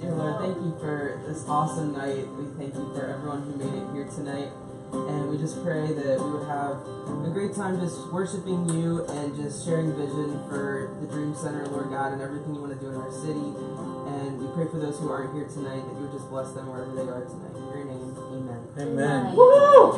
Dear Lord, thank you for this awesome night. We thank you for everyone who made it here tonight. And we just pray that we would have a great time just worshiping you and just sharing vision for the Dream Center, Lord God, and everything you want to do in our city. And we pray for those who aren't here tonight that you would just bless them wherever they are tonight. In your name, amen. Amen. Woo!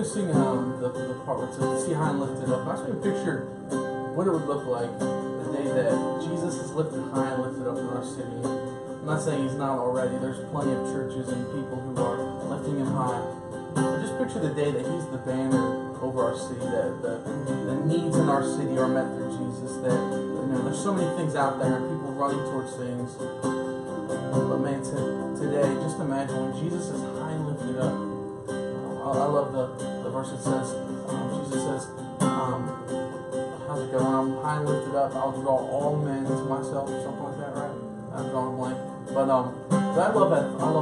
Sing the part where it says, "See high and lifted up." I just want to picture what it would look like the day that Jesus is lifted high and lifted up in our city. I'm not saying he's not already. There's plenty of churches and people who are lifting him high. But just picture the day that he's the banner over our city, that the needs in our city are met through Jesus. That there's so many things out there and people running towards things. But man, today, just imagine when Jesus is high and lifted up. I love the verse that says, Jesus says, how's it go? When I'm high and lifted up, I'll draw all men to myself, or something like that, right? I'm drawing a blank. But I love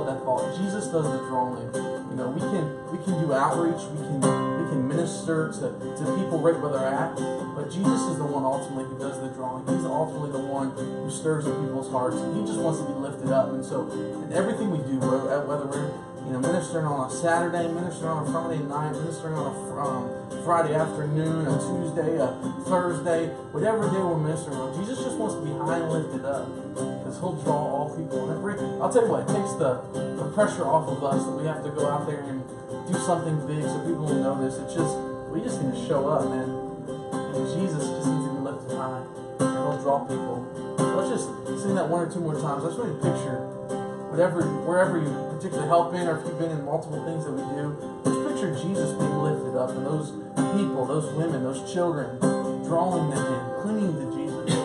that thought. Jesus does the drawing. We can do outreach, we can minister to people right where they're at. But Jesus is the one ultimately who does the drawing. He's ultimately the one who stirs in people's hearts. And he just wants to be lifted up. And so in everything we do, whether we're ministering on a Saturday, ministering on a Friday night, ministering on a Friday afternoon, a Tuesday, a Thursday, whatever day we're ministering on, Jesus just wants to be high and lifted up. Because Jesus, He'll draw all people. And I'll tell you what, it takes the pressure off of us that we have to go out there and do something big so people will notice. It's just, we just need to show up, man. And Jesus just needs to be lifted high. And He'll draw people. Let's just sing that one or two more times. Let's really picture wherever you particularly help in, or if you've been in multiple things that we do, just picture Jesus being lifted up and those people, those women, those children, drawing them in, clinging to Jesus.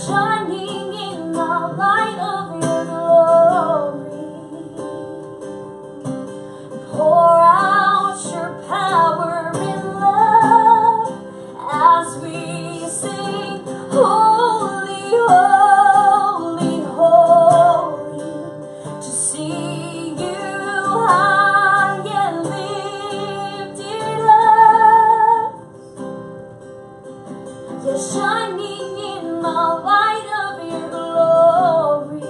Shining in the light of your glory, pour out your power in love as we sing, holy, holy, holy, to see you high and lifted up. You're shining in the light of your glory,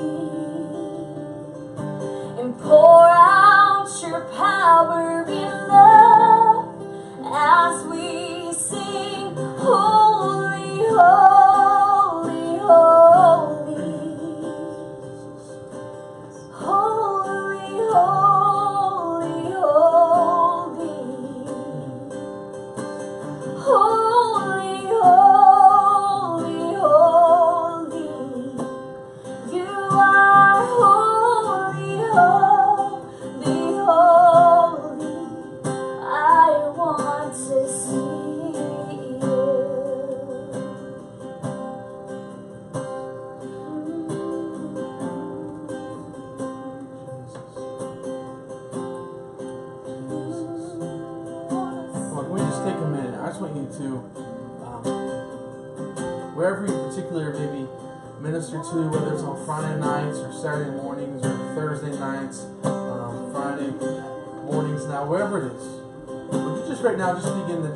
and pour out your power in love as we sing, holy, holy, holy, holy, holy, holy, holy, holy. You are holy, holy, holy. I want to see you. Well, can we just take a minute? I just want you to, wherever you particularly maybe minister to, whether it's on Friday nights or Saturday mornings or Thursday nights, Friday mornings now, wherever it is, would you just right now just begin to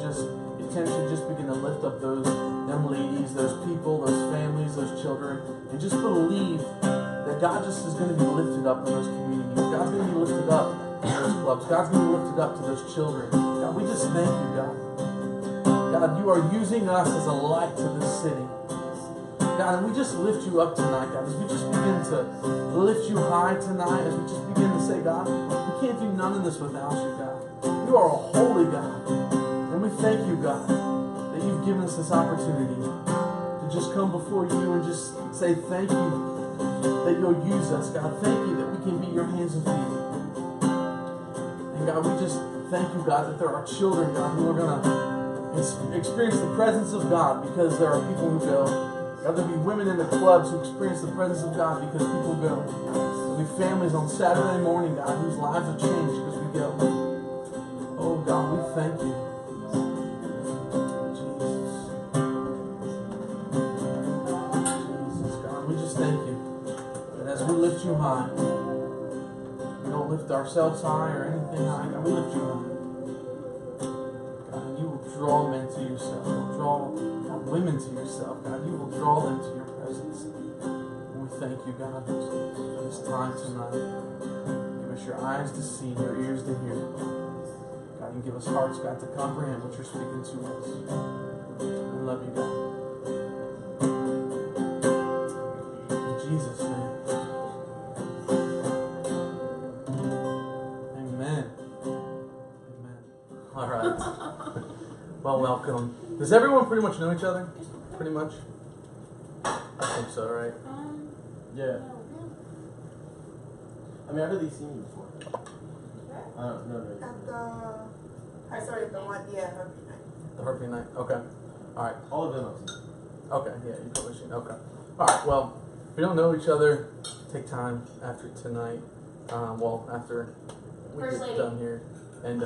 intentionally just begin to lift up those young ladies, those people, those families, those children, and just believe that God just is going to be lifted up in those communities. God's going to be lifted up in those clubs. God's going to be lifted up to those children. God, we just thank you, God. God, you are using us as a light to this city. God, and we just lift you up tonight, God, as we just begin to lift you high tonight, as we just begin to say, God, we can't do none of this without you, God. You are a holy God. And we thank you, God, that you've given us this opportunity to just come before you and just say thank you that you'll use us, God. Thank you that we can be your hands and feet. And God, we just thank you, God, that there are children, God, who are going to experience the presence of God because there are people who go. God, there'll be women in the clubs who experience the presence of God because people go. There'll be families on Saturday morning, God, whose lives are changed because we go. Oh, God, we thank you. Jesus, God, we just thank you. And as we lift you high, we don't lift ourselves high or anything high. God, we lift you high. God, you will draw men to yourself. You'll draw women to yourself, God. You will draw them to your presence. And we thank you, God, for this time tonight. Give us your eyes to see and your ears to hear. God, and give us hearts, God, to comprehend what you're speaking to us. We love you, God. In Jesus' name. Amen. Amen. All right. Well, welcome. Does everyone pretty much know each other? Pretty much? I think so, right? Yeah. I mean, I've really seen you before. I don't know. At the one, yeah, Herpy Night. The Herpy Night? Okay. Alright. All of them I've seen. Okay, yeah, you've probably seen. Okay. Alright, well, if you don't know each other, take time after tonight. After we First get lady. done here. And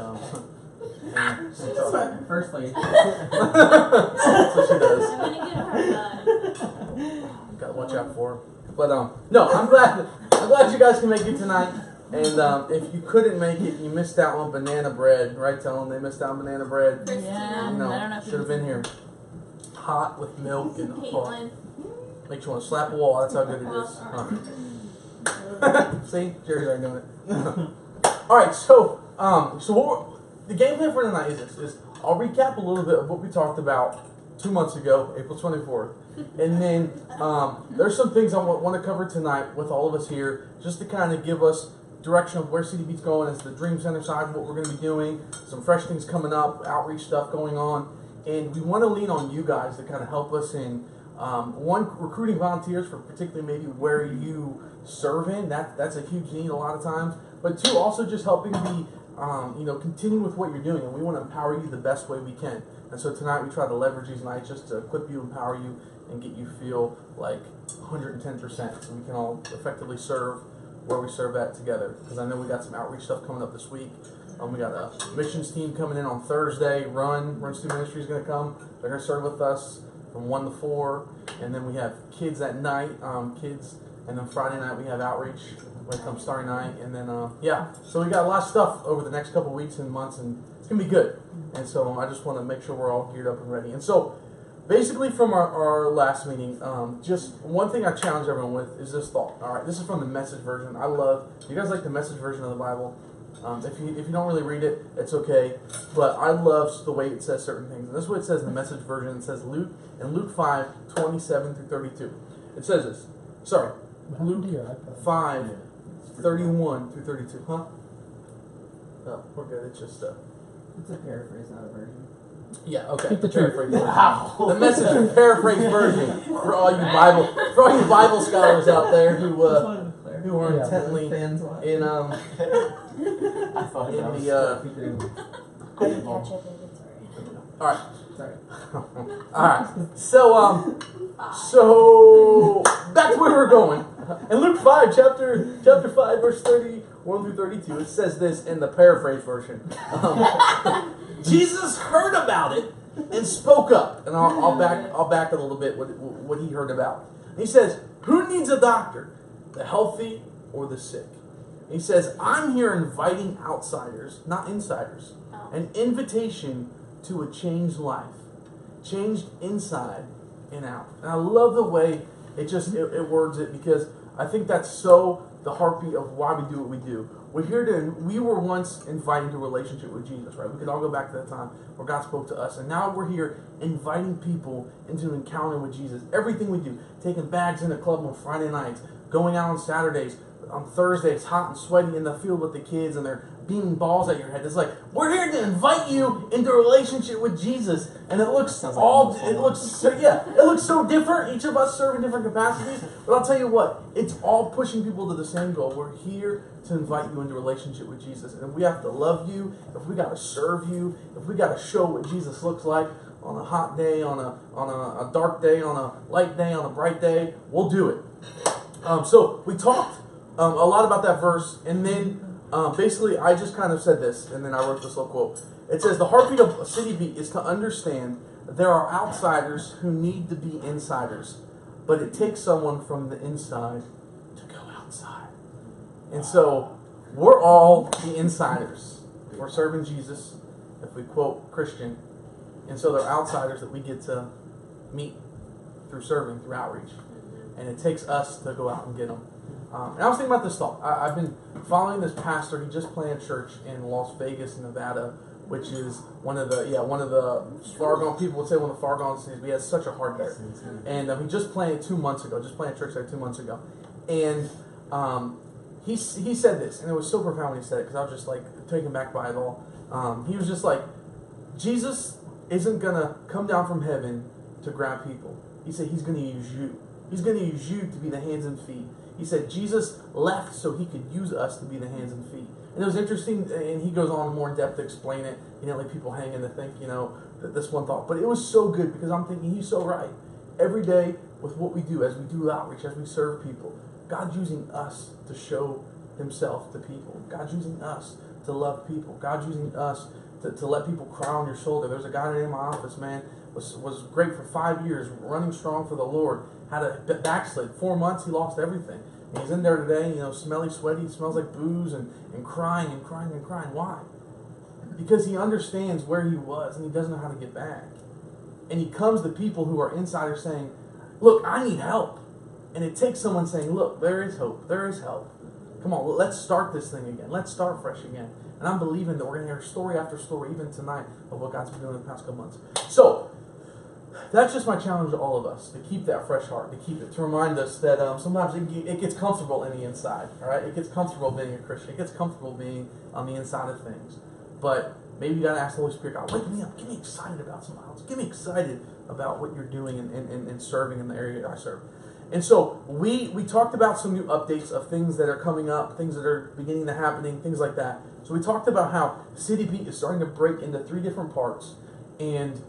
First lady. that's what she does. I'm gonna get her Gotta watch out for her. But no, I'm glad you guys can make it tonight. And if you couldn't make it, you missed out on banana bread, right? Tell them they missed out on banana bread. Yeah, You know, I don't know if should have been here. Hot with milk and Caitlin. makes you want to slap a wall. That's how good it is. See, Jerry's already doing it. All right, so the game plan for tonight is this: I'll recap a little bit of what we talked about 2 months ago, April 24th, and then there's some things I want to cover tonight with all of us here, just to kind of give us direction of where CityBeat's going as the Dream Center side, what we're going to be doing, some fresh things coming up, outreach stuff going on, and we want to lean on you guys to kind of help us in one, recruiting volunteers for particularly maybe where you serve in. That's a huge need a lot of times, but two, also just helping be continue with what you're doing, and we want to empower you the best way we can. And so tonight we try to leverage these nights just to equip you, empower you, and get you feel like 110%, so we can all effectively serve where we serve at together. Because I know we got some outreach stuff coming up this week. We got a missions team coming in on Thursday. Run Student Ministry is going to come. They're going to serve with us from 1 to 4, and then we have kids at night, and then Friday night we have outreach when it comes Starry Night, and then so we got a lot of stuff over the next couple weeks and months, and it's gonna be good. And so I just want to make sure we're all geared up and ready. And so basically from our last meeting, just one thing I challenge everyone with is this thought. All right, this is from the Message version. I love. Do you guys like the Message version of the Bible? If you don't really read it, it's okay. But I love the way it says certain things. And this is what it says in the Message version. It says Luke 5:27 through 32. It says this. Sorry, Luke 5:31 through 32. Huh? No, we're good. It's just It's a paraphrase, not a version. yeah. Okay. The paraphrase. Wow. The Message paraphrase version for all you Bible scholars out there who are intently fans in I thought in that was the I didn't catch up with it, sorry. all right. Sorry. All right. So back to where we're going. In Luke 5, chapter 5, verse 31 through 32, it says this in the paraphrase version. Jesus heard about it and spoke up. And I'll back a little bit what he heard about. And he says, "Who needs a doctor, the healthy or the sick?" And he says, "I'm here inviting outsiders, not insiders. An invitation to a changed life, changed inside and out." And I love the way it words it, because I think that's so the heartbeat of why we do what we do. We were once invited to a relationship with Jesus, right? We could all go back to that time where God spoke to us, and now we're here inviting people into an encounter with Jesus. Everything we do, taking bags in the club on Friday nights, going out on Saturdays, on Thursdays, hot and sweaty in the field with the kids, and they're beaming balls at your head. It's like, we're here to invite you into a relationship with Jesus, and it looks so different. Each of us serve in different capacities, but I'll tell you what, it's all pushing people to the same goal. We're here to invite you into a relationship with Jesus, and if we have to love you, if we got to serve you, if we got to show what Jesus looks like on a hot day, on a dark day, on a light day, on a bright day, we'll do it. So we talked a lot about that verse, and then basically I just kind of said this, and then I wrote this little quote. It says, "The heartbeat of CityBeat is to understand there are outsiders who need to be insiders, but it takes someone from the inside to go outside." And so we're all the insiders. We're serving Jesus, if we quote Christian, and so they're outsiders that we get to meet through serving, through outreach, and it takes us to go out and get them. And I was thinking about this thought. I've been following this pastor. He just planted a church in Las Vegas, Nevada, which is one of the far gone, people would say one of the far gone cities. But he has such a heart there. And he just planted 2 months ago. Just planted a church there 2 months ago. And he said this, and it was so profound when he said it, because I was just like taken back by it all. He was just like, Jesus isn't gonna come down from heaven to grab people. He said he's gonna use you. He's gonna use you to be the hands and feet. He said Jesus left so he could use us to be the hands and feet. And it was interesting, and he goes on more in depth to explain it. He didn't let people hang in to think, this one thought. But it was so good, because I'm thinking he's so right. Every day with what we do, as we do outreach, as we serve people, God's using us to show himself to people. God's using us to love people. God's using us to let people cry on your shoulder. There's a guy in my office, man, was great for 5 years, running strong for the Lord. Had a backslid. 4 months, he lost everything. And he's in there today, smelly, sweaty, smells like booze, and crying and crying and crying. Why? Because he understands where he was, and he doesn't know how to get back. And he comes to people who are insiders saying, "Look, I need help." And it takes someone saying, look, there is hope, there is help. Come on, let's start this thing again. Let's start fresh again. And I'm believing that we're going to hear story after story, even tonight, of what God's been doing in the past couple months. So, that's just my challenge to all of us, to keep that fresh heart, to keep it, to remind us that sometimes it gets comfortable in the inside, all right? It gets comfortable being a Christian. It gets comfortable being on the inside of things. But maybe you got to ask the Holy Spirit, God, wake me up. Get me excited about something else. Get me excited about what you're doing and serving in the area that I serve. And so we talked about some new updates of things that are coming up, things that are beginning to happening, things like that. So we talked about how CityBeat is starting to break into 3 different parts. And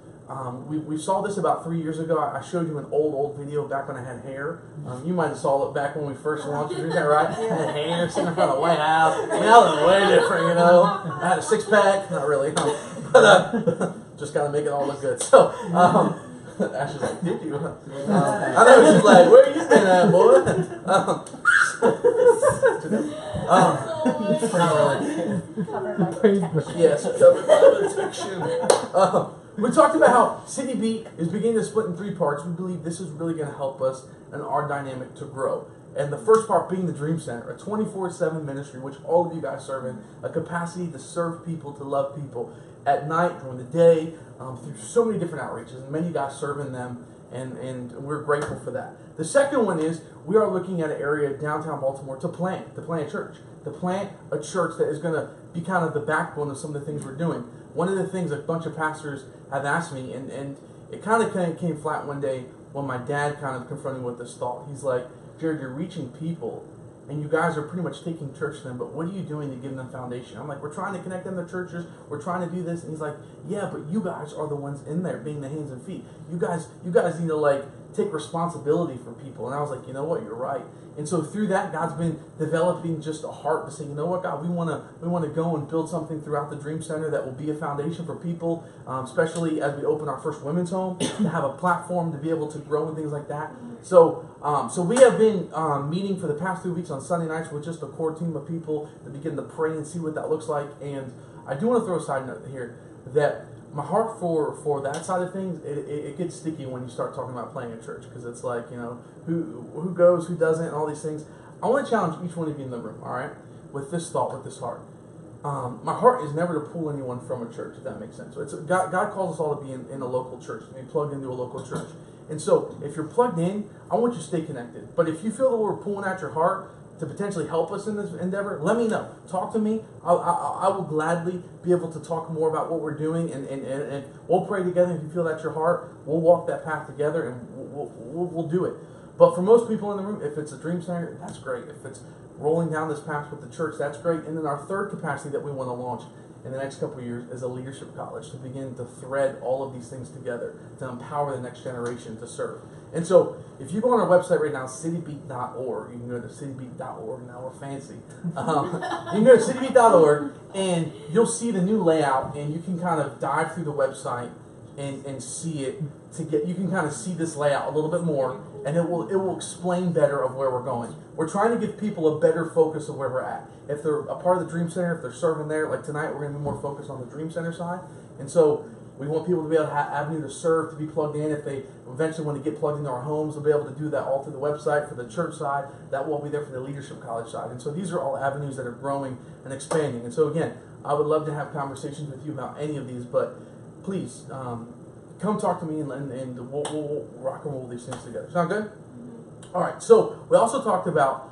we saw this about 3 years ago. I showed you an old video back when I had hair. You might have saw it back when we first launched it. Is that right? I had hair sitting in front of the White House. I mean, that was way different, you know. I had a 6-pack. Not really. But just kind of make it all look good. So, Ashley's like, did you? I know she's like, where you been at, boy? Yes, covered by protection. We talked about how CityBeat is beginning to split in 3 parts. We believe this is really going to help us and our dynamic to grow. And the first part being the Dream Center, a 24/7 ministry, which all of you guys serve in, a capacity to serve people, to love people at night, during the day, through so many different outreaches. And many of you guys serve in them, and we're grateful for that. The second one is we are looking at an area downtown Baltimore to plant a church. To plant a church that is going to be kind of the backbone of some of the things we're doing. One of the things a bunch of pastors have asked me, and it kind of came flat one day when my dad kind of confronted me with this thought. He's like, Jared, you're reaching people, and you guys are pretty much taking church to them, but what are you doing to give them foundation? I'm like, we're trying to connect them to churches, we're trying to do this, and he's like, yeah, but you guys are the ones in there being the hands and feet. You guys need to like take responsibility for people. And I was like, you know what, you're right. And so through that, God's been developing just a heart to say, you know what, God, we want to go and build something throughout the Dream Center that will be a foundation for people, especially as we open our first women's home, to have a platform to be able to grow and things like that. So we have been meeting for the past 3 weeks on Sunday nights with just a core team of people to begin to pray and see what that looks like. And I do want to throw a side note here that my heart for that side of things, it gets sticky when you start talking about playing a church, because it's like, you know, who goes, who doesn't, and all these things. I want to challenge each one of you in the room, all right, with this thought, with this heart. My heart is never to pull anyone from a church, if that makes sense. So God calls us all to be in a local church, to be plugged into a local church. And so if you're plugged in, I want you to stay connected. But if you feel the Lord pulling at your heart to potentially help us in this endeavor, let me know. Talk to me. I will gladly be able to talk more about what we're doing, and we'll pray together. If you feel that's your heart, we'll walk that path together, and we'll do it. But for most people in the room, if it's a Dream Center, that's great. If it's rolling down this path with the church, that's great. And then our third capacity that we want to launch in the next couple of years is a leadership college, to begin to thread all of these things together, to empower the next generation to serve. And so if you go on our website right now, citybeat.org, you can go to citybeat.org, now we're fancy. You can go to citybeat.org, and you'll see the new layout, and you can kind of dive through the website and see it. You can kind of see this layout a little bit more, and it will explain better of where we're going. We're trying to give people a better focus of where we're at. If they're a part of the Dream Center, if they're serving there, like tonight, we're going to be more focused on the Dream Center side. And so we want people to be able to have avenue to serve, to be plugged in. If they eventually want to get plugged into our homes, they'll be able to do that all through the website for the church side. That will be there for the leadership college side. And so these are all avenues that are growing and expanding. And so again, I would love to have conversations with you about any of these, but please come talk to me, and we'll rock and roll these things together. Sound good? All right. So we also talked about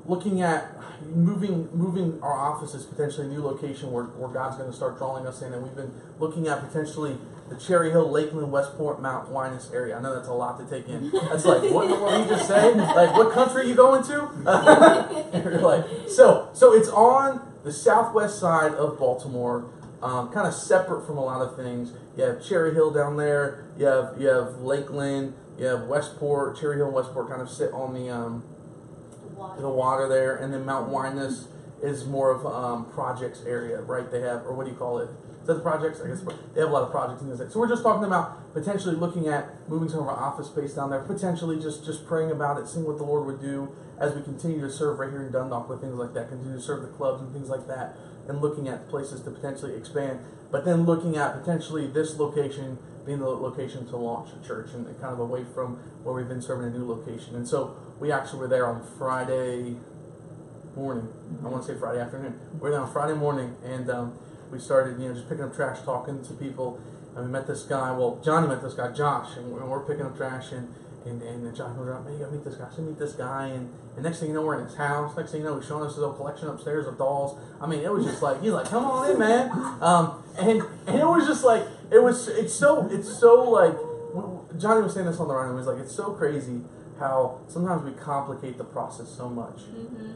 looking at moving our offices, potentially a new location where God's going to start drawing us in, and we've been looking at potentially the Cherry Hill, Lakeland, Westport, Mount Winus area. I know that's a lot to take in. That's like, what did you just say? Like, what country are you going to? You're like, so it's on the southwest side of Baltimore, kind of separate from a lot of things. You have Cherry Hill down there. You have Lakeland. You have Westport. Cherry Hill and Westport kind of sit on the water there, and then Mount Winus is more of projects area, right? They have, or what do you call it? Is that the projects? I guess they have a lot of projects in this. So we're just talking about potentially looking at moving some of our office space down there, potentially just praying about it, seeing what the Lord would do as we continue to serve right here in Dundalk with things like that, continue to serve the clubs and things like that, and looking at places to potentially expand. But then looking at potentially this location being the location to launch a church and kind of away from where we've been serving a new location. And so we actually were there on Friday morning. I want to say Friday afternoon. We were there on Friday morning, and we started, just picking up trash, talking to people. And we met this guy. Well, Johnny met this guy, Josh, and we're picking up trash. And Johnny goes out, man, you gotta meet this guy. So meet this guy, and next thing you know, we're in his house. Next thing you know, he's showing us his little collection upstairs of dolls. I mean, it was just like, he's like, come on in, man. And it was just like, it's so like, Johnny was saying this on the run, and he was like, it's so crazy how sometimes we complicate the process so much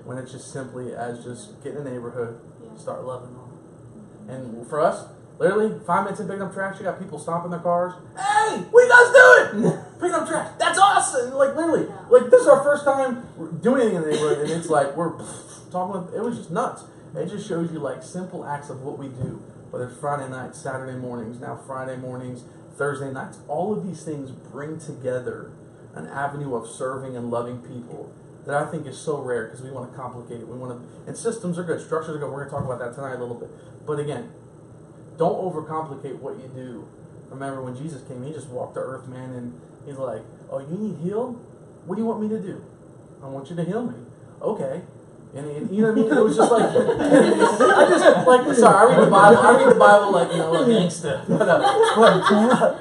when it's just simply as just get in the neighborhood, start loving them. And for us, literally, 5 minutes in picking up trash, you got people stomping their cars. Hey, what are you guys doing? Picking up trash. That's awesome. Like, literally, like, this is our first time doing anything in the neighborhood, and it's like, we're talking with, it was just nuts. It just shows you, like, simple acts of what we do, whether it's Friday nights, Saturday mornings, now Friday mornings, Thursday nights. All of these things bring together an avenue of serving and loving people that I think is so rare because we want to complicate it. We want to, and systems are good, structures are good. We're going to talk about that tonight a little bit. But again, don't overcomplicate what you do. Remember when Jesus came, he just walked the earth, man, and he's like, oh, you need healed? What do you want me to do? I want you to heal me. Okay. And you know what I mean? It was just like, I read the Bible like, like gangsta. But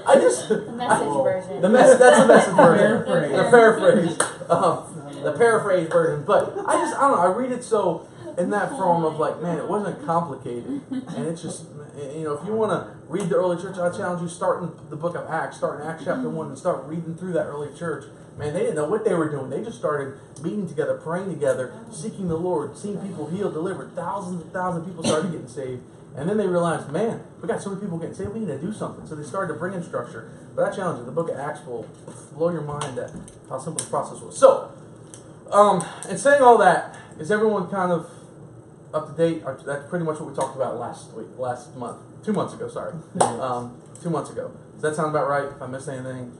I just... The message version. That's the message version. The paraphrase. The paraphrase version. But I don't know, I read it so in that form of like, man, it wasn't complicated. And it's just, if you want to read the early church, I challenge you, start in the book of Acts, start in Acts chapter 1 and start reading through that early church. Man, they didn't know what they were doing. They just started meeting together, praying together, seeking the Lord, seeing people healed, delivered. Thousands and thousands of people started getting saved. And then they realized, man, we got so many people getting saved, we need to do something. So they started to bring in structure. But I challenge you, the book of Acts will blow your mind at how simple the process was. So, in saying all that, is everyone kind of up to date? That's pretty much what we talked about last month. 2 months ago, sorry. 2 months ago. Does that sound about right? If I missed anything?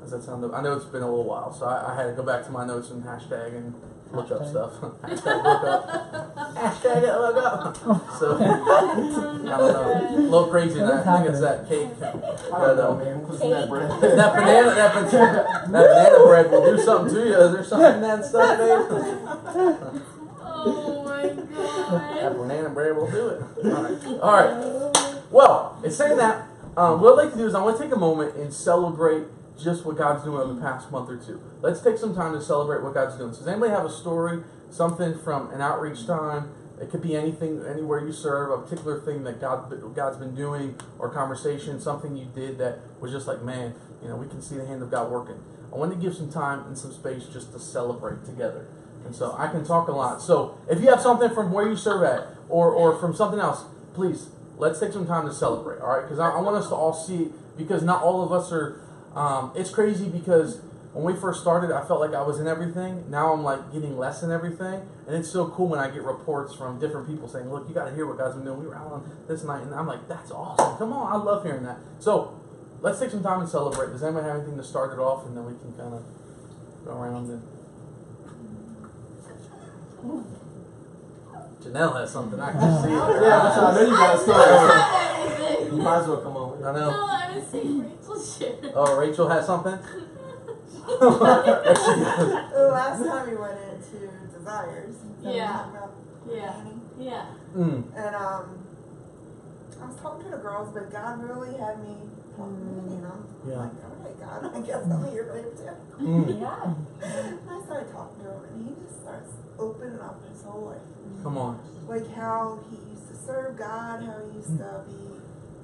Does that sound? I know it's been a little while, so I had to go back to my notes and hashtag and look up stuff. Hashtag look up. Hashtag it look up. So, I don't know. A little crazy, and I think it's that cake. I don't know, man. What's in that bread? That banana bread will do something to you. Is there something in that stuff, babe? Oh my god. That banana bread will do it. All right. Well, in saying that, what I'd like to do is I want to take a moment and celebrate just what God's doing over the past month or two. Let's take some time to celebrate what God's doing. So does anybody have a story, something from an outreach time? It could be anything, anywhere you serve, a particular thing that God's been doing, or conversation, something you did that was just like, man, we can see the hand of God working. I want to give some time and some space just to celebrate together. And so I can talk a lot. So if you have something from where you serve at, or from something else, please, let's take some time to celebrate, all right? Because I want us to all see, because not all of us are... it's crazy because when we first started, I felt like I was in everything. Now I'm like getting less in everything. And it's so cool when I get reports from different people saying, look, you got to hear what God's been doing. We were out on this night. And I'm like, that's awesome. Come on. I love hearing that. So let's take some time and celebrate. Does anybody have anything to start it off? And then we can kind of go around and... Janelle has something. I can see it. Yeah, that's how I know you got a story. You might as well come on. I know. No, I was saying Rachel's shit. Oh, Rachel has something? The last time we went into Desires. Yeah. Yeah. Yeah. And I was talking to the girls, but God really had me talking to me, Yeah. Like, all right, God, I guess I'm here for him too. Yeah. And I started talking to him, and he just starts opening up his whole life. Come on. Like how he used to serve God, how he used to be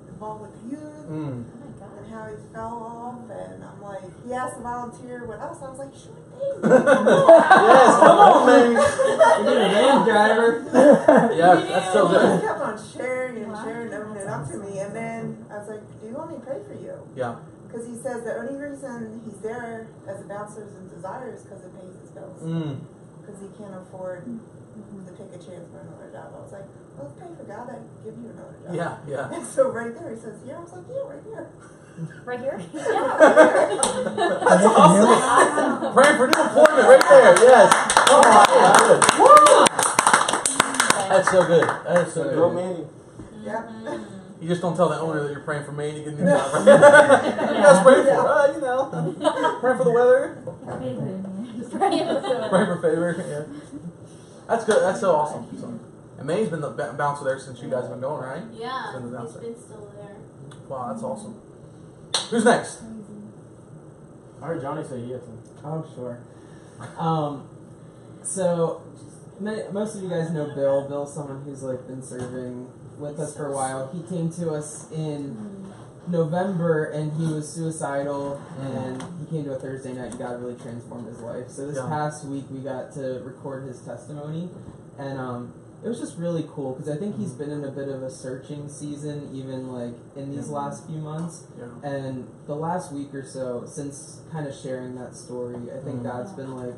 involved with the youth, Oh my god. and how he fell off. And I'm like, he asked to volunteer with us. I was like, sure thing. Yes, come on, man. You need a van driver. Yeah, that's so He good. just kept on sharing and sharing, opening it up to me. And then I was like, do you want me to pray for you? Yeah. Because he says the only reason he's there as a bouncer in Desires is because it pays his bills. Because he can't afford to take a chance for another job. I was like, well, let's pray for God to give you another job. Yeah, yeah. And so right there, he says, yeah. I was like, yeah, right here. Right here? Yeah, right there. That's awesome. Praying for new employment right there. Yes. Come on. Yeah. That's so good. That is so Girl good. Manny. Yeah. You just don't tell the owner that you're praying for Maine to get a new job. What are you guys praying for? You know, praying for the weather. Just praying for the Praying for favor. Yeah. That's good. That's so awesome. So, and Maine's been the bouncer there since you guys have been going, right? Yeah, Been the he's bouncer. been still there. Wow, that's awesome. Who's next? I heard Johnny say he had some. Oh, sure. So, most of you guys know Bill. Bill's someone who's like been serving with us for a while. He came to us in November and he was suicidal and he came to a Thursday night and God really transformed his life. So this past week we got to record his testimony and it was just really cool because I think he's been in a bit of a searching season even like in these last few months. And the last week or so since kind of sharing that story, I think God's been like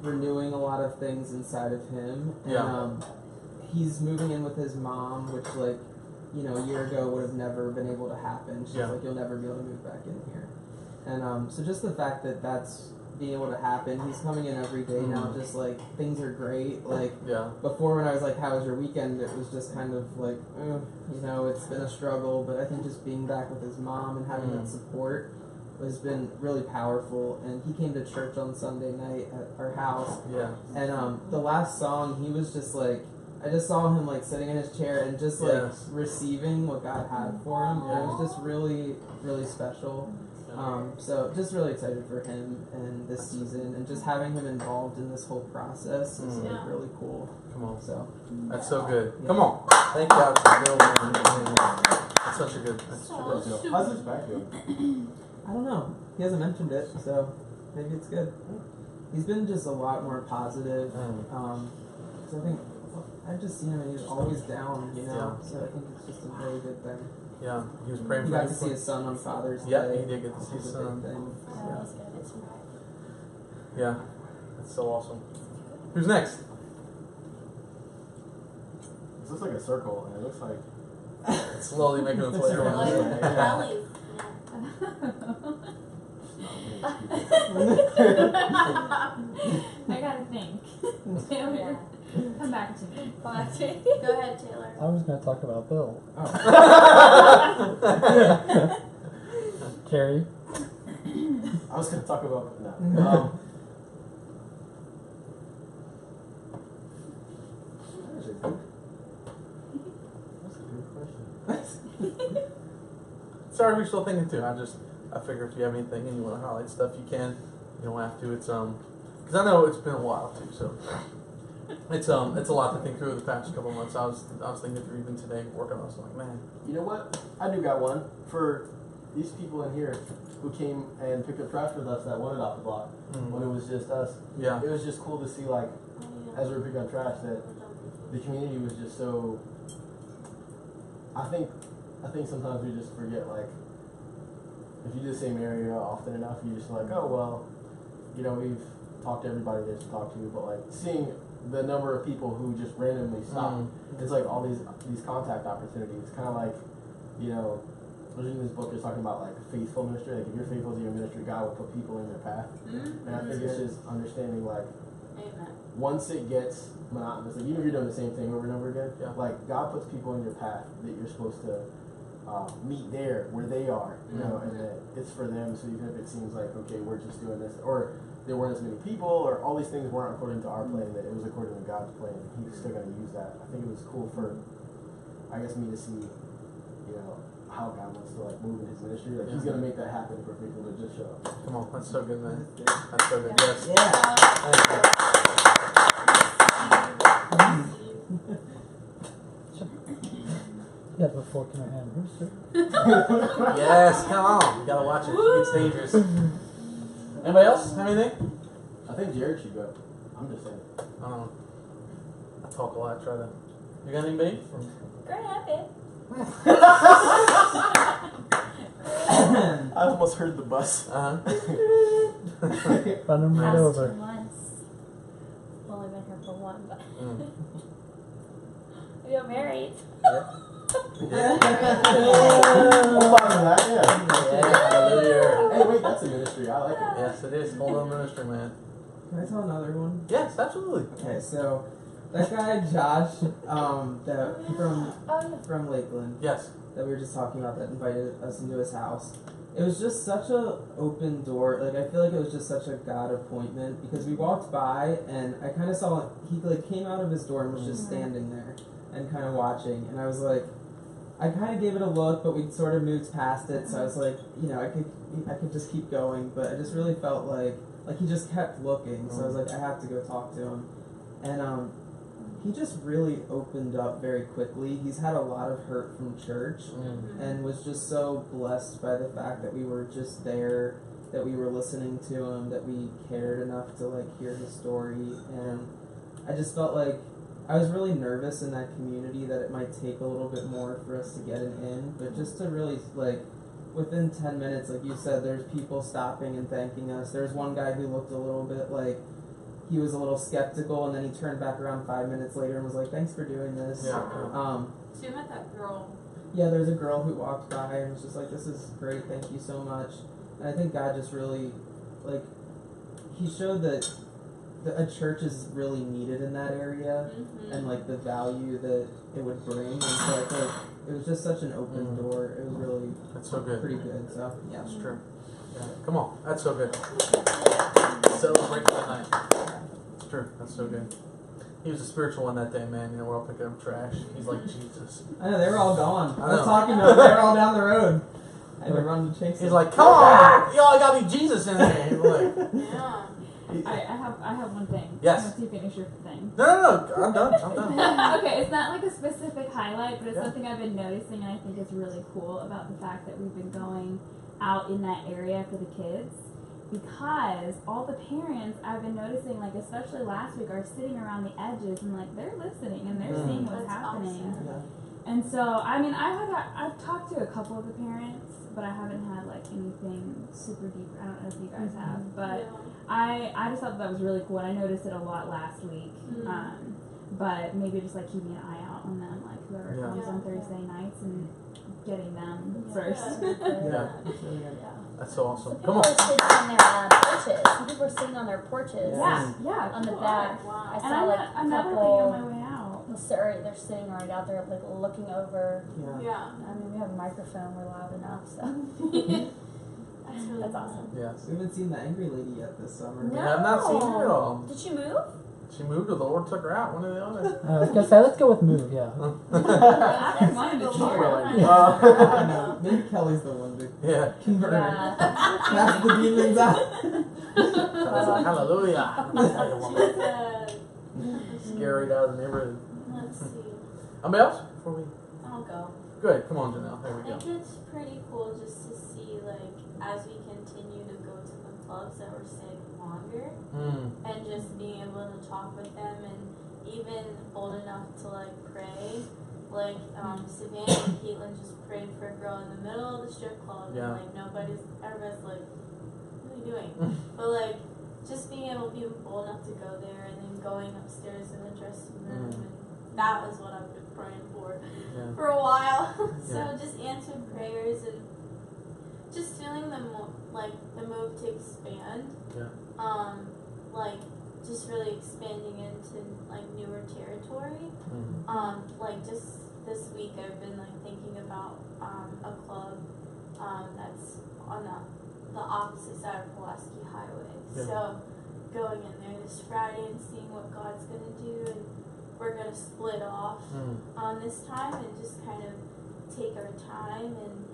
renewing a lot of things inside of him. And he's moving in with his mom, which like, you know, a year ago would have never been able to happen. She's like, you'll never be able to move back in here. And so just the fact that that's being able to happen, he's coming in every day now, just like things are great. Like before when I was like, how was your weekend? It was just kind of like, you know, it's been a struggle, but I think just being back with his mom and having that support has been really powerful. And he came to church on Sunday night at our house. And the last song, he was just like, I just saw him like sitting in his chair and just like receiving what God had for him. And it was just really, really special. So just really excited for him and this season and just having him involved in this whole process is like really cool. Come on. So that's so good. Come on. Thank God for Bill. That's such a good deal. How's his back doing? I don't know. He hasn't mentioned it, so maybe it's good. He's been just a lot more positive. So I think I've just seen him, he's always down, you know, so I think it's just a very good thing. Yeah, he was praying he for got to see his son on Father's Day. Yeah, he did get to see his son. Yeah, that's so awesome. Who's next? This looks like a circle, and it looks like it's slowly making its way around. I gotta think. Taylor, come back to me. Go ahead, Taylor. I was going to talk about Bill. Oh. Carrie. I was gonna talk about no. That's a good question. Sorry, we're still thinking too. I figure if you have anything and you want to highlight stuff, you can. You don't have to. It's because I know it's been a while too, so it's a lot to think through the past couple of months. I was thinking through even today working on this. I'm like, man, you know what? I do got one for these people in here who came and picked up trash with us that wanted off the block when it was just us. Yeah. It was just cool to see, like, as we were picking up trash, that the community was just so. I think sometimes we just forget, like, if you do the same area often enough, you're just like, oh well, you know, we've talked to everybody there's to talk to, but like seeing the number of people who just randomly stop, it's like all these contact opportunities. Kind of like, you know, reading this book is talking about like faithful ministry. Like if you're faithful to your ministry, God will put people in your path. And I think it's just understanding like, once it gets monotonous, like even if you're doing the same thing over and over again, like God puts people in your path that you're supposed to meet there where they are, you know, and that it's for them. So even if it seems like, okay, we're just doing this, or there weren't as many people, or all these things weren't according to our plan, that it was according to God's plan. He's still going to use that. I think it was cool for, I guess, me to see, you know, how God wants to like move in His ministry. Like He's going to make that happen for people to just show up. come on, that's so good, man. That's so good. Yes. You have a fork in her hand, rooster. Yes, come on. You gotta watch it. It's dangerous. Anybody else have anything? I think Jared should go. I'm just saying. I talk a lot. Try to. You got anybody? Grab it. I almost heard the bus. Run him right over. 2 months. Only been here for 1, but we got married. Well, that, Hallelujah. Hey, wait, that's a ministry. I like it. Yes, it is. Hold on, ministry, man. Can I tell another one? Yes, absolutely. Okay, so That guy Josh, that from Lakeland, Yes. that we were just talking about, that invited us into his house. It was just such a open door. Like, I feel like it was just such a God appointment, because we walked by and I kind of saw he like came out of his door and was just standing there and kind of watching, and I was like, I kind of gave it a look, but we sort of moved past it. So I was like, you know, I could just keep going, but I just really felt like he just kept looking. So I was like, I have to go talk to him, and he just really opened up very quickly. He's had a lot of hurt from church, and was just so blessed by the fact that we were just there, that we were listening to him, that we cared enough to like hear his story. And I just felt like I was really nervous in that community that it might take a little bit more for us to get it in, but just to really, like, within 10 minutes, like you said, there's people stopping and thanking us. There's one guy who looked a little bit like he was a little skeptical, and then he turned back around 5 minutes later and was like, thanks for doing this. So you met that girl. Yeah, there's a girl who walked by and was just like, this is great, thank you so much. And I think God just really, like, he showed that a church is really needed in that area, and like the value that it would bring. And so I feel like it was just such an open door. It was really That's so good. pretty good. So yeah, That's true. Yeah. Come on, that's so good. Celebrate that night. It's true. That's so good. He was a spiritual one that day, man. You know, we're all picking up trash. He's like Jesus. I know they were all gone. I was know. talking to them. They were all down the road. I had to run to chase them. He's like, come on, y'all gotta be Jesus in there. He's like, Yeah. I have one thing. Yes. Once you finish your thing. no, I'm done. Okay, it's not like a specific highlight, but it's something I've been noticing, and I think is really cool about the fact that we've been going out in that area for the kids, because all the parents I've been noticing, like especially last week, are sitting around the edges and like they're listening and they're seeing what's happening. Awesome. Yeah. And so, I mean, I've talked to a couple of the parents, but I haven't had like anything super deep. I don't know if you guys have, but I just thought that was really cool, and I noticed it a lot last week. But maybe just like keeping an eye out on them, like whoever comes on Thursday nights and getting them first. Yeah. That's so awesome. Come People on. are sitting on their porches. Some people are sitting on their porches. Yeah, On the people back. are. I And saw like a another thing couple. on my way out. They're sitting right out there, like looking over. Yeah. I mean, we have a microphone. We're loud enough, so that's awesome. Yes. We haven't seen the angry lady yet this summer. We have not seen her at all. Did she move? She moved or the Lord took her out. One or the other. I was gonna say, let's go with move, yeah. I didn't mind it here. I know. Maybe Kelly's the one to Yeah. convert her. Yeah. Cast the demons out. Hallelujah. Scary out of the neighborhood. Let's see. Anybody else? Before we I'll go. good. Come on, Janelle. There we I go. think it's pretty cool just to see, like, as we continue to go to the clubs that we're staying longer, and just being able to talk with them, and even old enough to like pray. Like Savannah and Caitlin just prayed for a girl in the middle of the strip club, and like everybody's like, what are you doing? But like just being able to be bold enough to go there, and then going upstairs in the dressing room, and that was what I've been praying for a while. So just answered prayers and just feeling the move to expand. Like just really expanding into like newer territory. Like just this week I've been like thinking about a club that's on the opposite side of Pulaski Highway. So going in there this Friday and seeing what God's gonna do, and we're gonna split off this time and just kind of take our time, and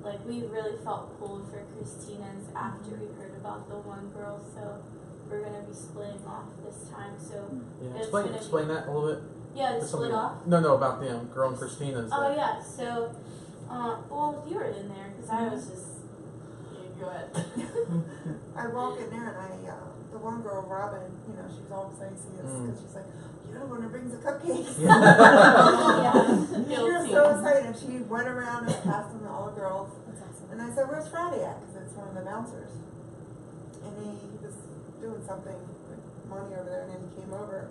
like we really felt pulled for Christina's after we heard about the one girl, so we're gonna be splitting off this time. So Explain that a little bit. yeah, the split off. No, about them. Girl and Christina's. Oh yeah, so well you were in there because I was just go ahead. I walk in there and the one girl, Robin, you know, she's all excited to see us because she's like, you're the one that brings the cupcakes. She was so excited. She went around and passed them to all the girls. That's awesome. And I said, where's Friday at? Because it's one of the bouncers. And he was doing something with money over there, and then he came over.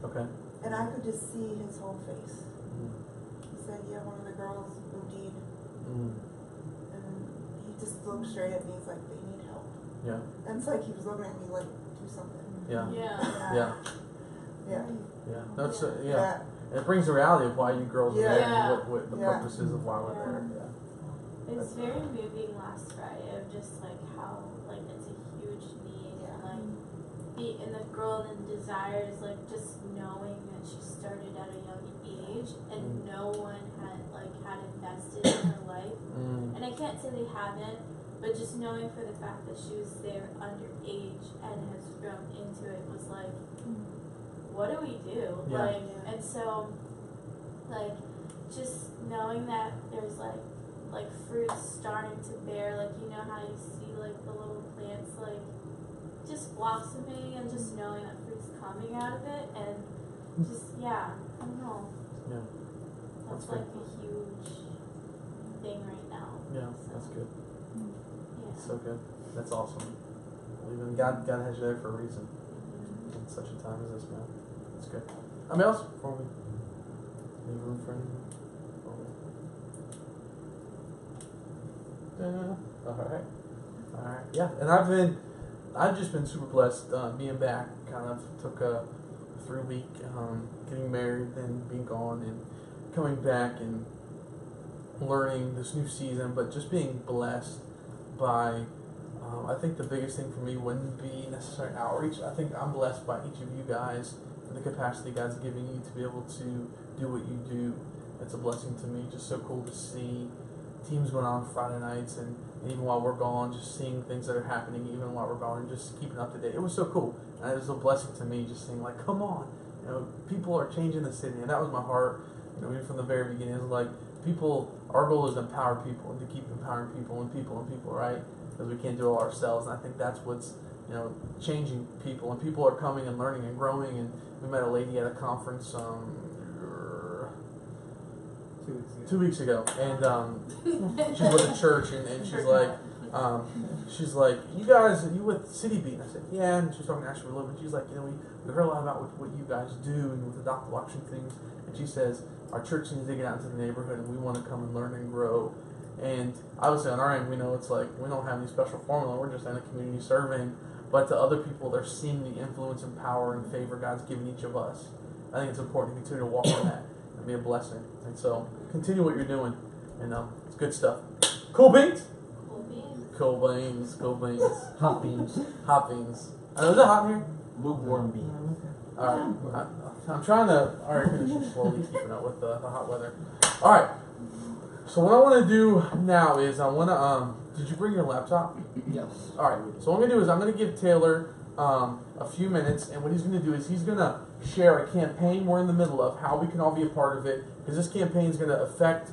Okay. And I could just see his whole face. He said, yeah, one of the girls OD'd. And he just looked straight at me. He's like, they need help. Yeah. And it's like he was looking at me like, do something. Yeah. Yeah. Yeah. Yeah, that's yeah. That, And it brings the reality of why you girls are there Yeah. and what the Yeah. purpose is of why we're there. Yeah. It was very moving last Friday of just like how like it's a huge need and like and the girl in desire is like just knowing that she started at a young age and no one had invested in her life. And I can't say they haven't, but just knowing for the fact that she was there underage and has grown into it was like, what do we do? Yeah. Like, and so like just knowing that there's like fruits starting to bear, like you know how you see like the little plants like just blossoming and just knowing that fruit's coming out of it and just I don't know. Yeah. That's That's like a huge thing right now. Yeah, So, that's good. Yeah. So good. That's awesome. Even God has you there for a reason. In such a time as this, man. That's good. Anything else before we leave room for anything? Alright. Yeah, and I've just been super blessed being back. Kind of took a 3-week getting married, then being gone, and coming back and learning this new season, but just being blessed by I think the biggest thing for me wouldn't be necessarily outreach. I think I'm blessed by each of you guys and the capacity God's giving you to be able to do what you do. It's a blessing to me. Just so cool to see teams going on Friday nights and even while we're gone, just seeing things that are happening even while we're gone and just keeping up to date. It was so cool. And it was a blessing to me just seeing like, come on, people are changing the city. And that was my heart, even from the very beginning. It was like our goal is to empower people and to keep empowering people and people, right? Because we can't do it all ourselves. And I think that's what's, changing people. And people are coming and learning and growing. And we met a lady at a conference 2 weeks ago. And she's with a church and she's like, you guys, are you with CityBeat? And I said, yeah. And she was talking to Ashley a little bit. She's like, we heard a lot about what you guys do and with the adopt watching things. And she says, our church needs to get out into the neighborhood and we want to come and learn and grow. And obviously on our end, we know it's like we don't have any special formula. We're just in a community serving. But to other people, they're seeing the influence and power and favor God's given each of us. I think it's important to continue to walk in that and be a blessing. And so continue what you're doing. And it's good stuff. Cool beans? Cool beans. Cool beans. Hot beans. Hot beans. Is it hot in here? Lukewarm bean. Alright. I'm trying to finish slowly keeping up with the hot weather. Alright. So what I want to do now is I want to, did you bring your laptop? Yes. Alright. So what I'm going to do is I'm going to give Taylor a few minutes, and what he's going to do is he's going to share a campaign we're in the middle of, how we can all be a part of it, because this campaign is going to affect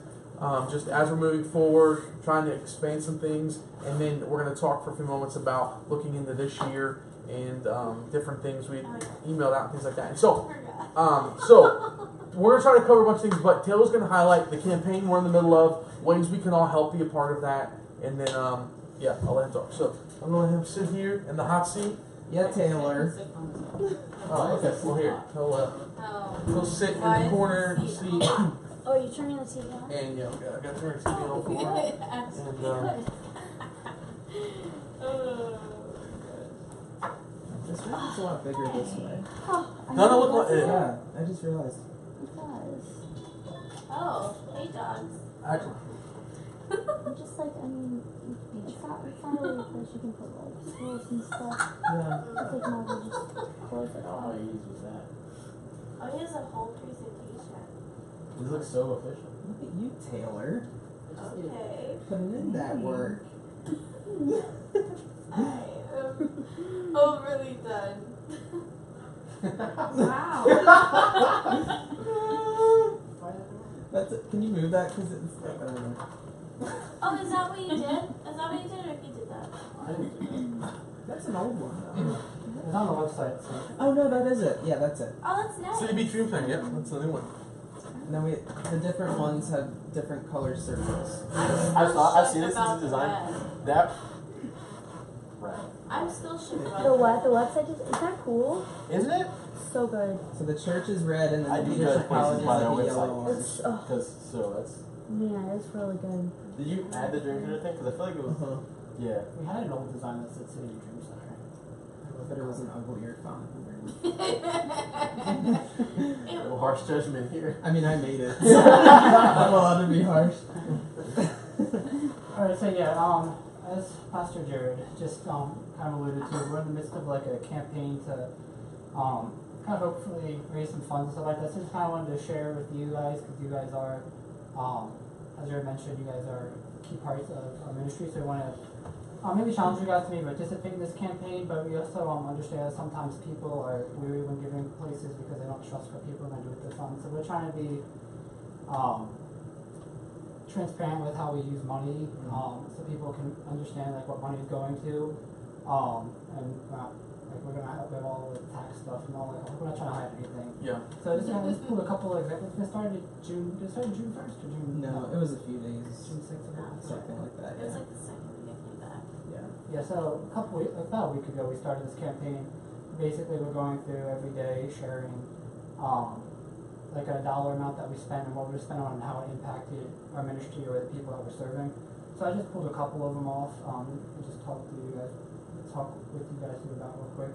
just as we're moving forward, trying to expand some things, and then we're going to talk for a few moments about looking into this year and different things we emailed out and things like that. And so we're going to try to cover a bunch of things, but Taylor's going to highlight the campaign we're in the middle of, ways we can all help be a part of that, and then I'll let him talk. So I'm going to let him sit here in the hot seat. Yeah, Taylor. Oh, okay. Well, here he'll sit in the corner seat. Oh, you're turning the TV on? And I got to turn the TV on for him. This room is a lot bigger this way. Doesn't it look like it? Yeah, I just realized. It does. Oh, hey dogs. Actually, I'm just like, it's not really a place you can put like stools and stuff. Yeah. I think now they just close it all. How easy was that? Oh, he has a whole presentation. This looks so official. Look at you, Taylor. Okay. Putting in that work. I am overly done. Wow. That's it. Can you move that? Because it's like, I don't know. Oh, is that what you did? Is that what you did, or if you did that? I didn't do that. That's an old one, though. It's on the website, so. Oh, no, that is it. Yeah, that's it. Oh, that's nice. CityBeat Dream Plan. Yep, that's the new one. And then the different ones have different color circles. I've seen this About as a design. red. That. Right. I'm still shook about The what? that. The website is that cool? Isn't it? So good. So the church is red, and then I the do leadership judge college places is by like their a yellow website. one. It's That's. yeah, it's really good. Did you add the dream center thing? Because I feel like it was. Uh-huh. Yeah. We had an old design that said City Dream Center. But it was an uglier font underneath. It A little harsh judgment here. I mean, I made it. I'm allowed to be harsh. Alright, so yeah, as Pastor Jared just kind of alluded to, we're in the midst of like a campaign to kind of hopefully raise some funds and stuff like that. So just kind of wanted to share with you guys, because you guys are, as Jared mentioned, you guys are key parts of our ministry. So we want to maybe challenge you guys to maybe participate in this campaign, but we also understand that sometimes people are weary when giving places because they don't trust what people are going to do with their funds. So we're trying to be transparent with how we use money, so people can understand like what money is going to, and not like we're gonna have all the tax stuff and all that. We're not trying to hide anything. Yeah. So just pull a couple of examples. It started June. Did it start June 1st or June? No, it was a few days. June 6th. Something like that. was Yeah. like the second week I came back. Yeah. So about a week ago, we started this campaign. Basically, we're going through every day sharing, like a dollar amount that we spend and what we spent on and how it impacted our ministry or the people that we're serving. So I just pulled a couple of them off and just talk with you guys about real quick.